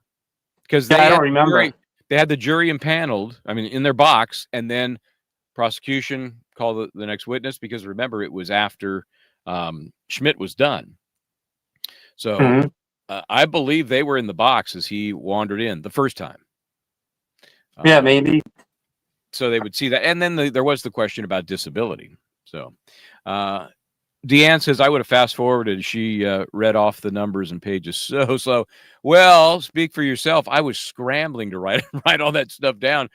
because I don't remember. They had the jury impaneled. I mean, in their box, and then prosecution called the next witness because remember it was after Schmidt was done. So I believe they were in the box as he wandered in the first time. Yeah, maybe. So they would see that. And then there was the question about disability. So Deanne says I would have fast forwarded. She read off the numbers and pages so slow. Well, speak for yourself. I was scrambling to write all that stuff down,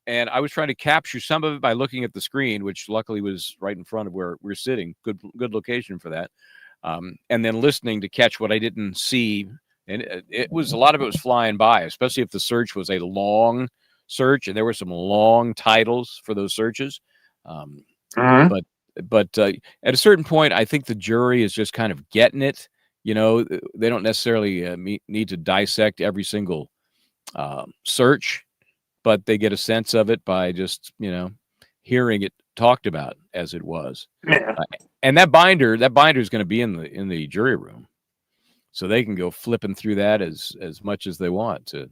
and I was trying to capture some of it by looking at the screen, which luckily was right in front of where we're sitting. Good location for that. And then listening to catch what I didn't see, and it was a lot of it was flying by, especially if the search was a long search, and there were some long titles for those searches. But at a certain point, I think the jury is just kind of getting it. You know, they don't necessarily need to dissect every single search, but they get a sense of it by just, you know, hearing it talked about as it was. Yeah. And that binder is going to be in the jury room, so they can go flipping through that as much as they want to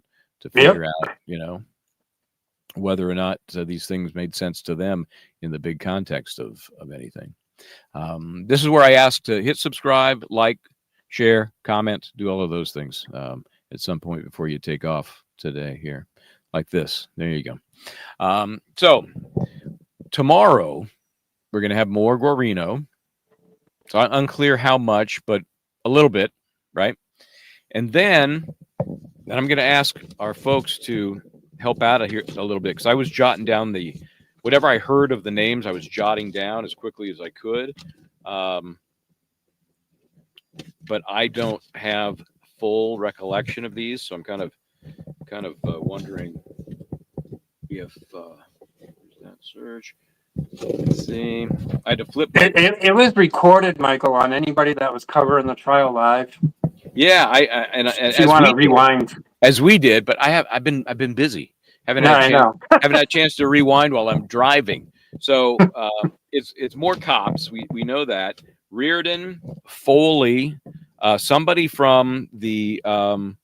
figure out, you know, whether or not these things made sense to them in the big context of anything. This is where I ask to hit subscribe, like, share, comment, do all of those things at some point before you take off today here, like this. There you go. So tomorrow we're going to have more Guarino. So unclear how much, but a little bit, right? And then I'm going to ask our folks to help out of here a little bit, because I was jotting down whatever I heard of the names, I was jotting down as quickly as I could. But I don't have full recollection of these, so I'm kind of wondering if that search. Let's see. I had to flip. It was recorded, Michael, on anybody that was covering the trial live. Yeah, and if you want to rewind, as we did, but I've been busy. Haven't had a chance to rewind while I'm driving. So it's more cops. We know that. Reardon, Foley, somebody from the Swampscott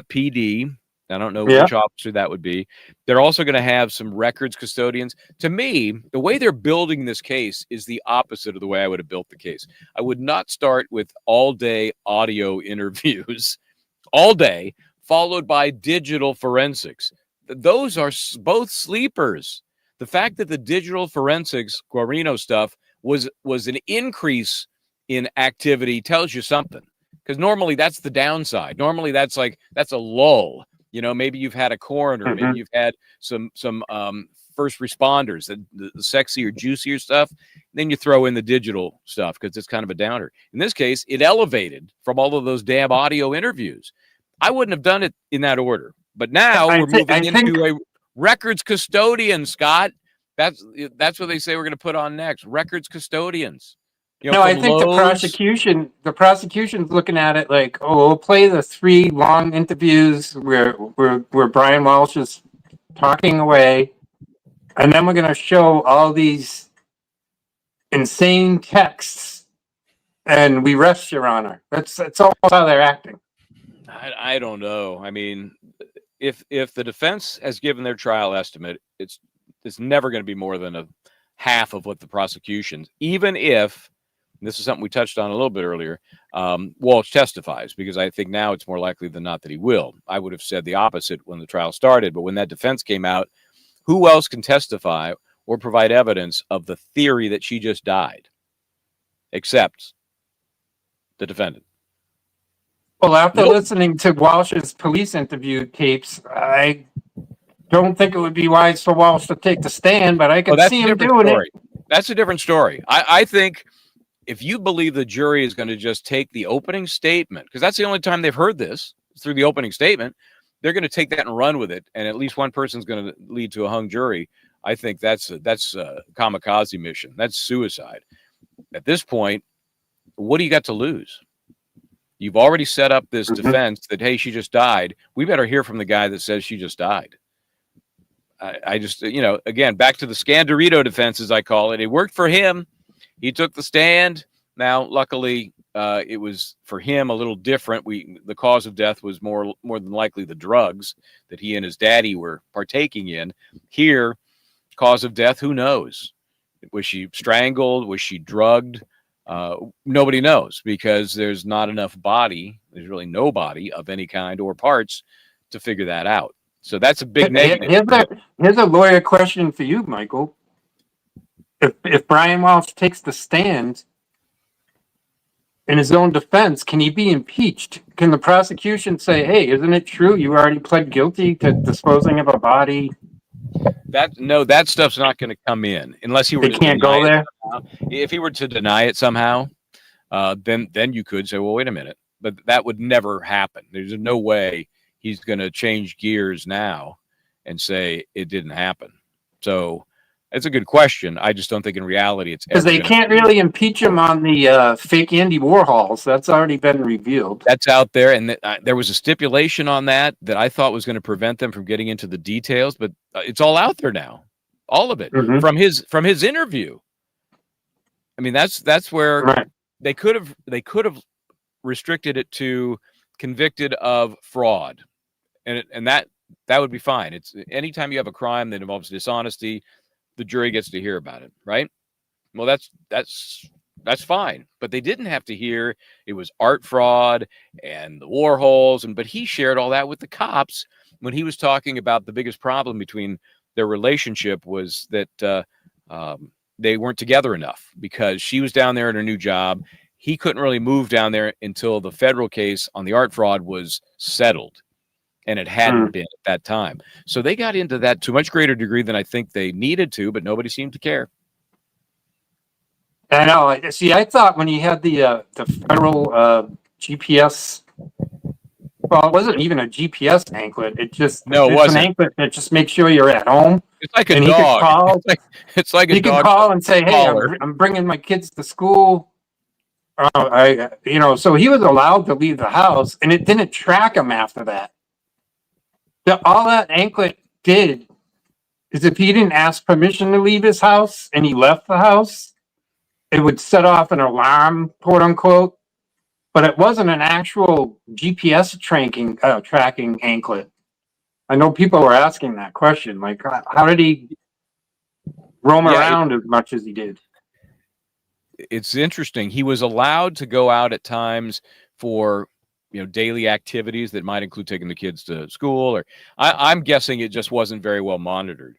PD. I don't know which officer that would be. They're also going to have some records custodians. To me, the way they're building this case is the opposite of the way I would have built the case. I would not start with all-day audio interviews, all day, followed by digital forensics. Those are both sleepers. The fact that the digital forensics, Guarino stuff, was an increase in activity tells you something. Because normally that's the downside. Normally that's a lull. You know, maybe you've had a coroner, maybe you've had some first responders, the sexier, juicier stuff. Then you throw in the digital stuff because it's kind of a downer. In this case, it elevated from all of those damn audio interviews. I wouldn't have done it in that order. But now we're moving into a records custodian, Scott. That's what they say we're going to put on next. Records custodians. You know, no, I think the prosecution's looking at it like, oh, we'll play the 3 long interviews where Brian Walshe is talking away, and then we're going to show all these insane texts, and we rest, Your Honor. That's all how they're acting. I don't know. I mean, if the defense has given their trial estimate, it's never going to be more than a half of what the prosecution's, even if. This is something we touched on a little bit earlier. Walsh testifies, because I think now it's more likely than not that he will. I would have said the opposite when the trial started, but when that defense came out, who else can testify or provide evidence of the theory that she just died, except the defendant? Well, after listening to Walsh's police interview tapes, I don't think it would be wise for Walsh to take the stand, but I can see him doing it. That's a different story. I think if you believe the jury is going to just take the opening statement, because that's the only time they've heard this, through the opening statement, they're going to take that and run with it, and at least one person's going to lead to a hung jury. I think that's a kamikaze mission. That's suicide. At this point, what do you got to lose? You've already set up this defense that, hey, she just died. We better hear from the guy that says she just died. I just, again, back to the Scandorito defense, as I call it. It worked for him. He took the stand. Now, luckily, it was for him a little different. The cause of death was more than likely the drugs that he and his daddy were partaking in. Here, cause of death, who knows? Was she strangled? Was she drugged? Nobody knows, because there's not enough body. There's really no body of any kind or parts to figure that out. So that's a big negative. Here's a lawyer question for you, Michael. If Brian Walsh takes the stand in his own defense, can he be impeached? Can the prosecution say, hey, isn't it true you already pled guilty to disposing of a body? That stuff's not going to come in unless he were They to can't deny go it there? somehow. If he were to deny it somehow, then you could say, well, wait a minute. But that would never happen. There's no way he's going to change gears now and say it didn't happen. So it's a good question. I just don't think in reality it's Because ever they gonna can't be. really impeach him on the fake Andy Warhols. That's already been revealed. That's out there, and there was a stipulation on that I thought was going to prevent them from getting into the details, but it's all out there now, all of it Mhm. from his interview. I mean, that's where Right. they could have restricted it to convicted of fraud, and that would be fine. It's anytime you have a crime that involves dishonesty, the jury gets to hear about it, right? Well, that's fine, but they didn't have to hear it was art fraud and the Warhols, but he shared all that with the cops when he was talking about the biggest problem between their relationship was that they weren't together enough because she was down there in her new job. He couldn't really move down there until the federal case on the art fraud was settled, and it hadn't been at that time. So they got into that to a much greater degree than I think they needed to, but nobody seemed to care. I know. See, I thought when he had the federal GPS, well, it wasn't even a GPS anklet. It just No, it it's an wasn't. anklet that just makes sure you're at home. It's like a And dog. he could call. It's like a He could dog. call and say, "Hey, collar. I'm bringing my kids to school." So he was allowed to leave the house, and it didn't track him after that. All that anklet did is if he didn't ask permission to leave his house and he left the house, it would set off an alarm, quote unquote. But it wasn't an actual GPS tracking anklet. I know people were asking that question, like, how did he roam around as much as he did? It's interesting. He was allowed to go out at times for daily activities that might include taking the kids to school, or I'm guessing it just wasn't very well monitored.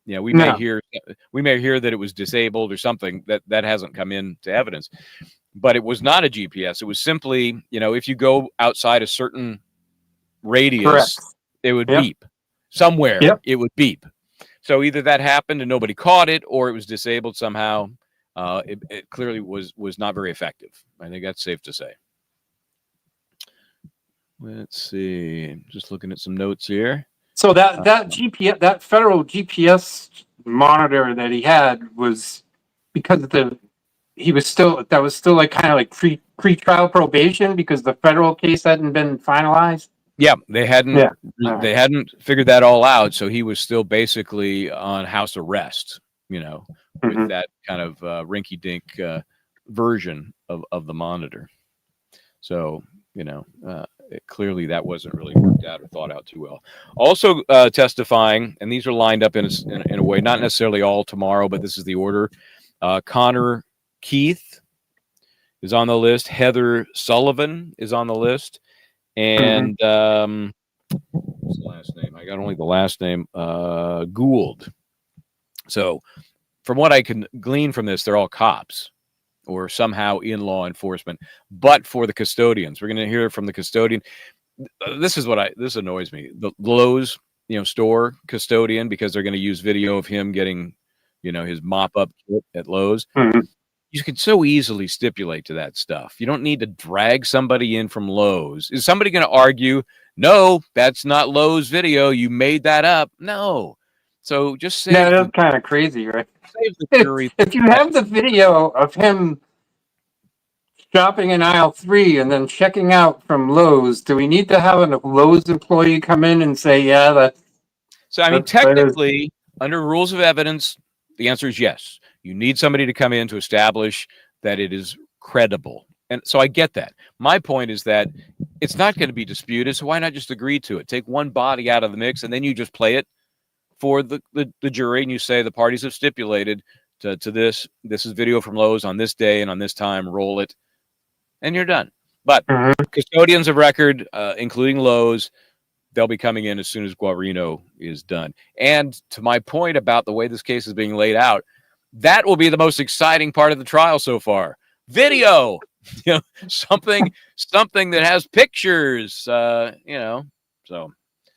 We may hear that it was disabled or something that hasn't come into evidence, but it was not a GPS. It was simply, if you go outside a certain radius, Correct. It would beep somewhere. Yep. It would beep. So either that happened and nobody caught it, or it was disabled somehow. It clearly was not very effective. I think that's safe to say. Let's see. I'm just looking at some notes here. So that GPS, that federal GPS monitor that he had was because that was still like kind of like pre-trial probation because the federal case hadn't been finalized. Yeah, they hadn't figured that all out, so he was still basically on house arrest, with that kind of rinky-dink version of the monitor. So, clearly that wasn't really worked out or thought out too well. Also testifying, and these are lined up in a way, not necessarily all tomorrow, but this is the order. Connor Keith is on the list. Heather Sullivan is on the list. And what's the last name? I got only the last name. Gould. So from what I can glean from this, they're all cops or somehow in law enforcement. But for the custodians, we're going to hear from the custodian. This annoys me. The Lowe's, store custodian, because they're going to use video of him getting, his mop up kit at Lowe's. Mm-hmm. You could so easily stipulate to that stuff. You don't need to drag somebody in from Lowe's. Is somebody going to argue, no, that's not Lowe's video, you made that up? No. So just say that's kind of crazy, right? Save the jury. If you have the video of him shopping in aisle 3 and then checking out from Lowe's, do we need to have a Lowe's employee come in and say, yeah, that's... So, I mean, technically, under rules of evidence, the answer is yes. You need somebody to come in to establish that it is credible. And so I get that. My point is that it's not going to be disputed, so why not just agree to it? Take one body out of the mix, and then you just play it for the jury, and you say the parties have stipulated to this. This is video from Lowe's on this day and on this time. Roll it, and you're done. But custodians of record, including Lowe's, they'll be coming in as soon as Guarino is done. And to my point about the way this case is being laid out, that will be the most exciting part of the trial so far. Video You know, something that has pictures. You know, so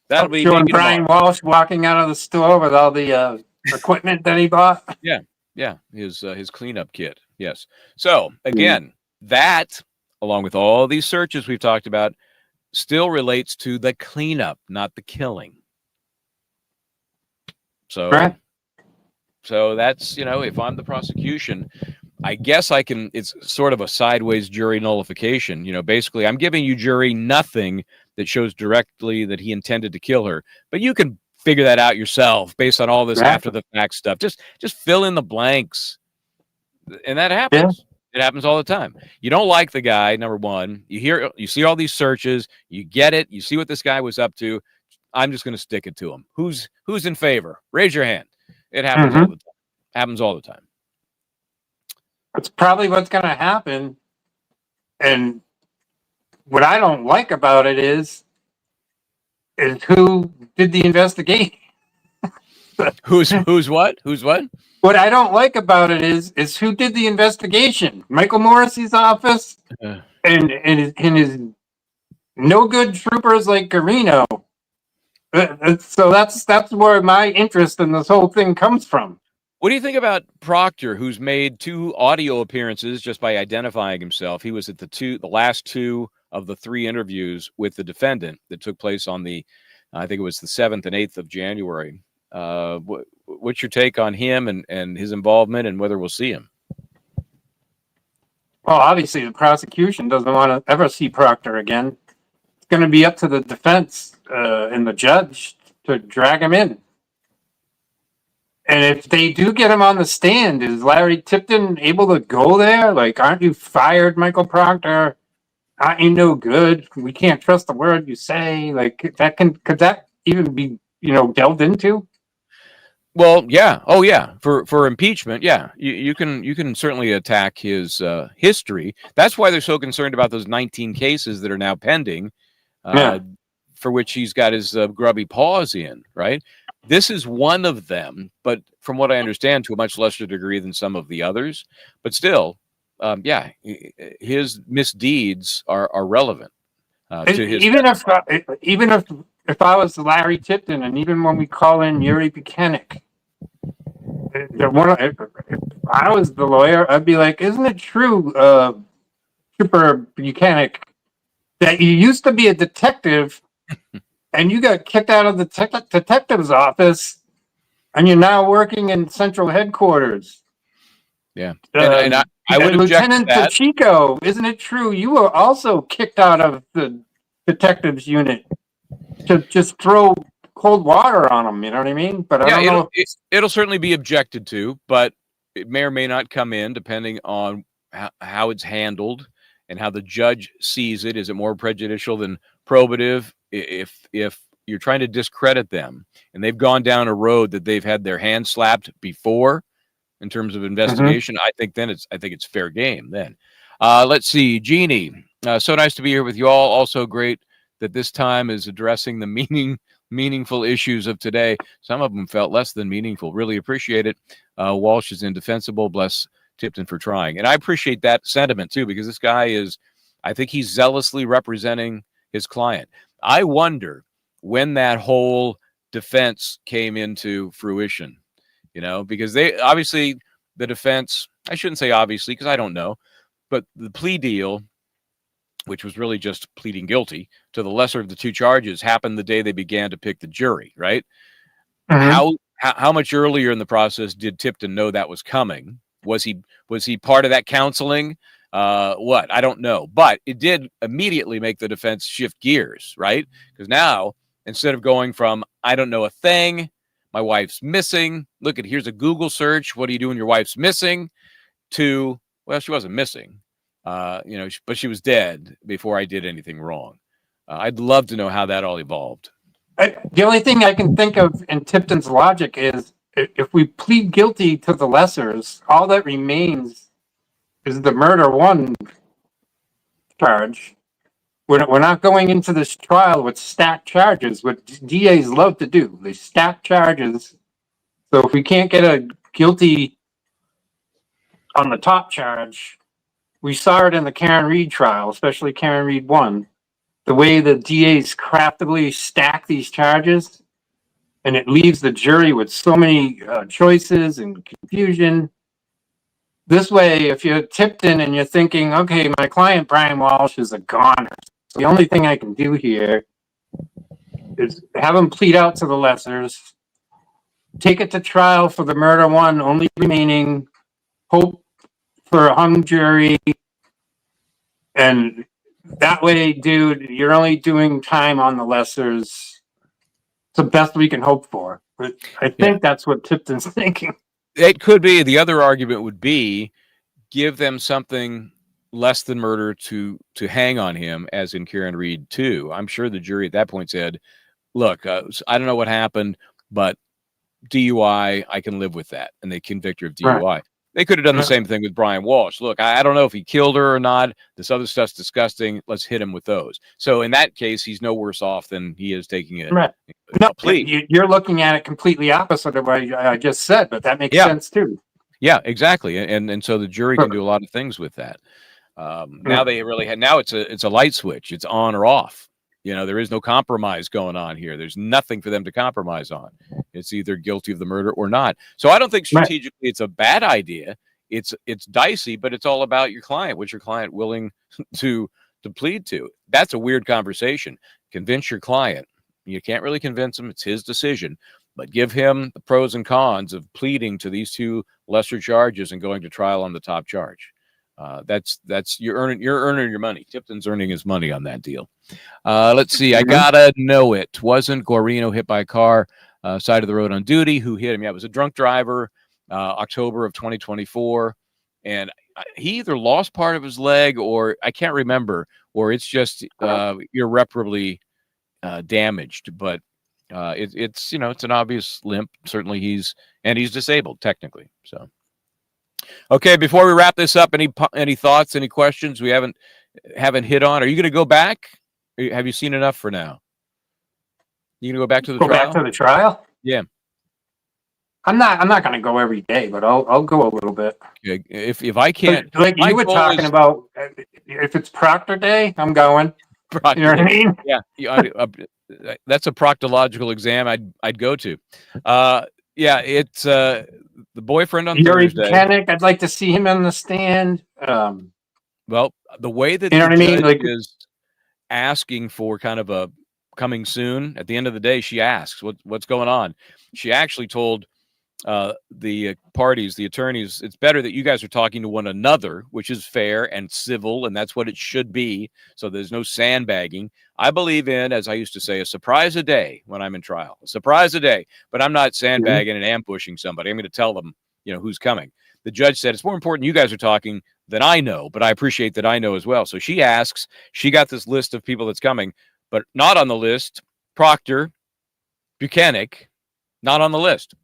that'll be showing maybe Brian tomorrow. Walsh walking out of the store with all the equipment that he bought. Yeah, his cleanup kit. Yes. So again, that along with all these searches we've talked about still relates to the cleanup, not the killing. So, Right. so that's, you know, if I'm the prosecution, I guess I can, it's sort of a sideways jury nullification. You know, basically, I'm giving you, jury, nothing that shows directly that he intended to kill her, but you can figure that out yourself based on all this after the fact stuff. Just fill in the blanks. And that happens. It happens all the time. You don't like the guy, number one. You see all these searches, you get it, you see what this guy was up to. I'm just going to stick it to him. Who's in favor? Raise your hand. It happens all the time. Happens all the time. That's probably what's going to happen. And what I don't like about it is who did the investigation. Who's what? Who's what? What I don't like about it is who did the investigation. Michael Morrissey's office and his no good troopers like Garino. So that's where my interest in this whole thing comes from. What do you think about Proctor, who's made 2 audio appearances just by identifying himself? He was at the last 2 of the 3 interviews with the defendant that took place on I think it was the 7th and 8th of January. What's your take on him and his involvement and whether we'll see him? Well, obviously the prosecution doesn't want to ever see Proctor again. It's going to be up to the defense and the judge to drag him in. And if they do get him on the stand, is Larry Tipton able to go there? Like, aren't you fired, Michael Proctor? Aren't you no good? We can't trust the word you say. Like, could that even be, delved into? Well, yeah. Oh, yeah. For impeachment, yeah. You can certainly attack his history. That's why they're so concerned about those 19 cases that are now pending, for which he's got his grubby paws in, right? This is one of them, but from what I understand, to a much lesser degree than some of the others. But still, his misdeeds are relevant to his. Even if I was Larry Tipton, and even when we call in Yuri Buchanan, if I was the lawyer, I'd be like, "Isn't it true, Trooper Buchanan, that you used to be a detective?" And you got kicked out of the detective's office, and you're now working in central headquarters. Yeah, and I would object to Lieutenant that. Pacheco, isn't it true you were also kicked out of the detectives unit to just throw cold water on them? You know what I mean? But I don't know. It'll certainly be objected to, but it may or may not come in depending on how it's handled and how the judge sees it. Is it more prejudicial than probative? If you're trying to discredit them and they've gone down a road that they've had their hands slapped before in terms of investigation, I think it's fair game then. Let's see, Jeannie, so nice to be here with you all. Also great that this time is addressing the meaningful issues of today. Some of them felt less than meaningful. Really appreciate it. Walsh is indefensible. Bless Tipton for trying. And I appreciate that sentiment too, because this guy I think he's zealously representing his client. I wonder when that whole defense came into fruition, because the defense, I shouldn't say obviously, because I don't know, but the plea deal, which was really just pleading guilty to the lesser of the 2 charges, happened the day they began to pick the jury, right? How much earlier in the process did Tipton know that was coming? Was he part of that counseling? I don't know, but it did immediately make the defense shift gears, right? Because now, instead of going from, I don't know a thing, my wife's missing, here's a Google search, what are you doing, your wife's missing, to, well, she wasn't missing, but she was dead before I did anything wrong. I'd love to know how that all evolved. The only thing I can think of in Tipton's logic is if we plead guilty to the lessers, all that remains is the murder 1 charge. We're not going into this trial with stacked charges, what DAs love to do. They stack charges. So if we can't get a guilty on the top charge, we saw it in the Karen Reed trial, especially Karen Reed 1, the way the DAs craftily stack these charges, and it leaves the jury with so many choices and confusion. This way, if you're Tipton and you're thinking, okay, my client Brian Walshe is a goner, so the only thing I can do here is have him plead out to the lessers, take it to trial for the murder one, only remaining, hope for a hung jury, and that way, dude, you're only doing time on the lessers. It's the best we can hope for. But I think that's what Tipton's thinking. It could be. The other argument would be give them something less than murder to hang on him, as in Karen Reed 2. I'm sure the jury at that point said, look, I don't know what happened, but DUI, I can live with that. And they convict her of DUI. Right. They could have done the same thing with Brian Walshe. Look, I don't know if he killed her or not. This other stuff's disgusting. Let's hit him with those. So in that case, he's no worse off than he is taking a plea. You're looking at it completely opposite of what I just said, but that makes sense too. Yeah, exactly. And so the jury can do a lot of things with that. Now they really had. Now it's a light switch. It's on or off. You know, there is no compromise going on here. There's nothing for them to compromise on. It's either guilty of the murder or not. So I don't think strategically it's a bad idea. It's dicey, but it's all about your client. What's your client willing to plead to? That's a weird conversation. Convince your client. You can't really convince him. It's his decision. But give him the pros and cons of pleading to these two lesser charges and going to trial on the top charge. That's you're earning your money. Tipton's earning his money on that deal. Let's see. I gotta know it. Wasn't Guarino hit by a car side of the road on duty? Who hit him? Yeah, it was a drunk driver. October of 2024, and he either lost part of his leg or I can't remember, or it's just irreparably damaged. But it's it's an obvious limp. Certainly he's disabled technically. So. Okay, before we wrap this up, any thoughts, any questions we haven't hit on? Are you going to go back? Have you seen enough for now? You going to go back to the trial? Back to the trial? Yeah. I'm not going to go every day, but I'll go a little bit. Okay. If I can't, like you were talking about, if it's Proctor Day, I'm going. Proctor, you know what I mean? Yeah. That's a proctological exam I'd go to. Yeah, it's the boyfriend on Thursday. Mechanic, I'd like to see him on the stand. Well, the way that you know the what I mean? judge is asking for kind of a coming soon, at the end of the day, she asks what's going on. She actually told the parties, the attorneys, it's better that you guys are talking to one another, which is fair and civil, and that's what it should be. So there's no sandbagging. I believe in, as I used to say, a surprise a day when I'm in trial. A surprise a day, but I'm not sandbagging and ambushing somebody. I'm going to tell them, who's coming. The judge said, it's more important you guys are talking than I know, but I appreciate that I know as well. So she asks, she got this list of people that's coming, but not on the list. Proctor, Buchanan, not on the list.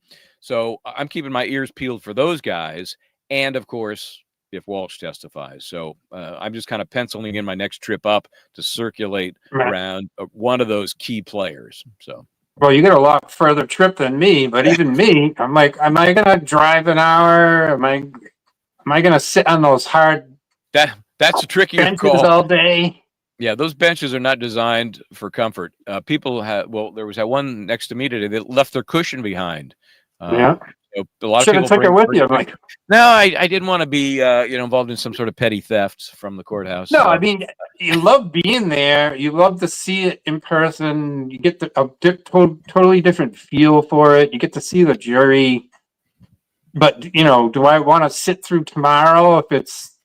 So I'm keeping my ears peeled for those guys. And of course, if Walshe testifies. So I'm just kind of penciling in my next trip up to circulate around one of those key players. So. Well, you get a lot further trip than me, but even me, I'm like, am I going to drive an hour? Am I going to sit on those hard that's a tricky benches call all day? Yeah, those benches are not designed for comfort. People there was that one next to me today that left their cushion behind. Yeah. So a lot should of people have took it with you, Mike. No, I didn't want to be involved in some sort of petty theft from the courthouse. No, I mean, you love being there. You love to see it in person. You get a totally different feel for it. You get to see the jury. But, do I want to sit through tomorrow if it's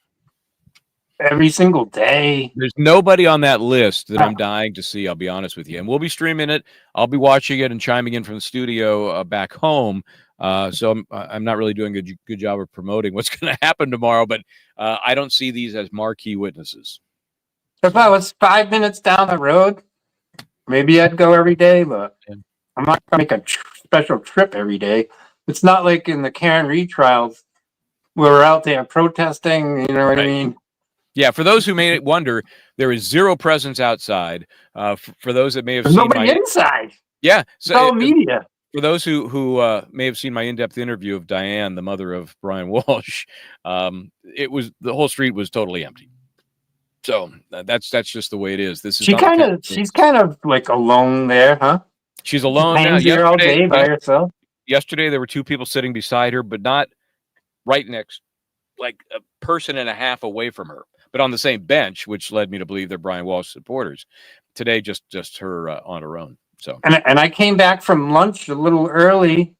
every single day? There's nobody on that list that I'm dying to see, I'll be honest with you. And we'll be streaming it. I'll be watching it and chiming in from the studio back home. So I'm not really doing a good job of promoting what's going to happen tomorrow, but I don't see these as marquee witnesses. If I was 5 minutes down the road, maybe I'd go every day, but I'm not going to make a special trip every day. It's not like in the Karen Reed trials where we're out there protesting, you know what I mean? Yeah, for those who may wonder, there is zero presence outside. For those that may have There's seen nobody inside. Yeah. So media. For those who may have seen my in-depth interview of Diane, the mother of Brian Walshe, the whole street was totally empty. So that's just the way it is. This is she's kind of like alone there, huh? She's alone now. Hangs there all day by herself. Yesterday there were two people sitting beside her, but not right next, like a person and a half away from her, but on the same bench, which led me to believe they're Brian Walshe supporters. Today, just her on her own. So and I came back from lunch a little early,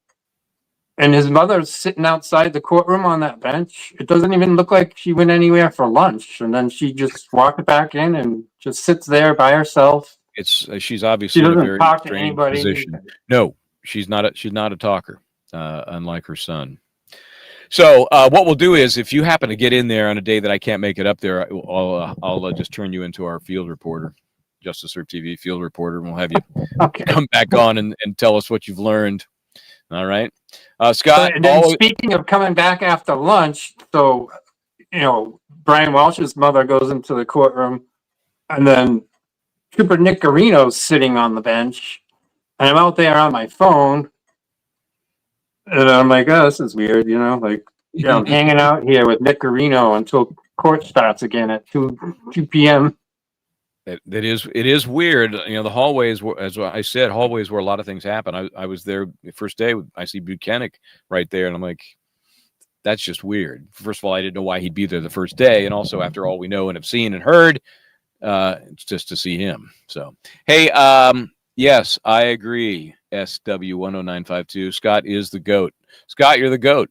and his mother's sitting outside the courtroom on that bench. It doesn't even look like she went anywhere for lunch, and then she just walked back in and just sits there by herself. She's obviously she in a doesn't very talk to strange anybody. position. No, she's not a talker, unlike her son. So what we'll do is, if you happen to get in there on a day that I can't make it up there, I'll just turn you into our field reporter, Justice Serve TV field reporter, and we'll have you come back on and tell us what you've learned. All right, Scott. And then speaking of coming back after lunch, so Brian Walsh's mother goes into the courtroom, and then Trooper Nick Garino's sitting on the bench, and I'm out there on my phone, and I'm like, oh, this is weird, I'm hanging out here with Nick Garino until court starts again at 2 p.m. It is weird. The hallways were, as I said, hallways where a lot of things happen. I was there the first day. I see Buchanan right there, and I'm like, that's just weird. First of all, I didn't know why he'd be there the first day, and also after all we know and have seen and heard, it's just to see him. So, hey, yes, I agree. SW10952. Scott is the GOAT. Scott, you're the GOAT.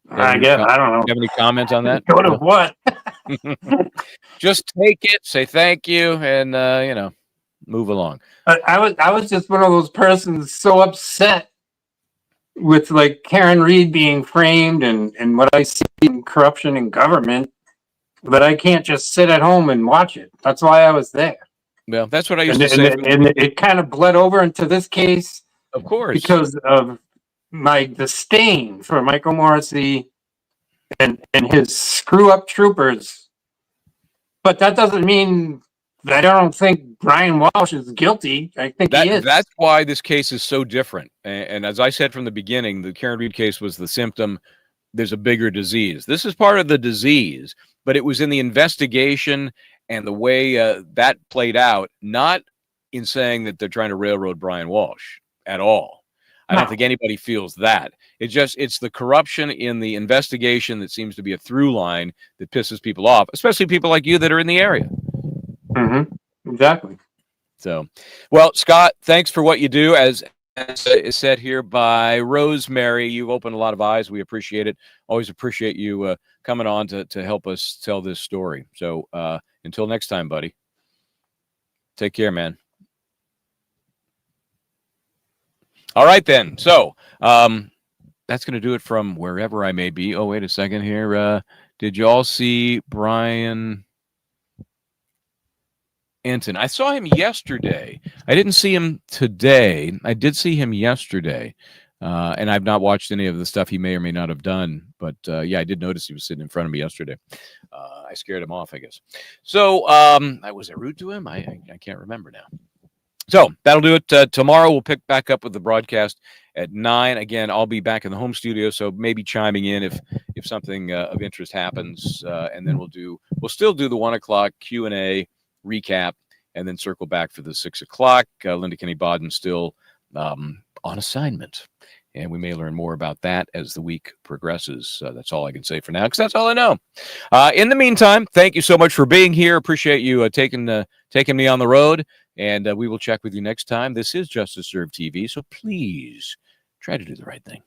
I guess I don't know. You have any comments on that? GOAT of what? Just take it, say thank you, and move along. I was just one of those persons so upset with like Karen Reed being framed and what I see in corruption in government that I can't just sit at home and watch it. That's why I was there. Well, that's what I used to say. And it kind of bled over into this case. Of course. Because of my disdain for Michael Morrissey and his screw-up troopers. But that doesn't mean that I don't think Brian Walshe is guilty. I think he is. That's why this case is so different. And as I said from the beginning, the Karen Reed case was the symptom. There's a bigger disease. This is part of the disease, but it was in the investigation and the way that played out, not in saying that they're trying to railroad Brian Walshe at all. I don't think anybody feels that. It's the corruption in the investigation that seems to be a through line that pisses people off, especially people like you that are in the area. Mm-hmm. Exactly. So, well, Scott, thanks for what you do. As is said here by Rosemary, you've opened a lot of eyes. We appreciate it. Always appreciate you coming on to help us tell this story. So until next time, buddy, take care, man. All right, then. So that's going to do it from wherever I may be. Oh, wait a second here. Did you all see Brian Enton? I saw him yesterday. I didn't see him today. I did see him yesterday. And I've not watched any of the stuff he may or may not have done. But, yeah, I did notice he was sitting in front of me yesterday. I scared him off, I guess. So was I rude to him? I can't remember now. So that'll do it. Tomorrow we'll pick back up with the broadcast at 9. Again, I'll be back in the home studio, so maybe chiming in if something of interest happens, and then we'll still do the 1 o'clock Q&A recap, and then circle back for the 6 o'clock. Linda Baden still on assignment, and we may learn more about that as the week progresses. That's all I can say for now, because that's all I know. In the meantime, thank you so much for being here. Appreciate you taking me on the road. And we will check with you next time. This is Justice Serve TV, so please try to do the right thing.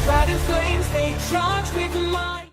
Riding flames, they charge with mine.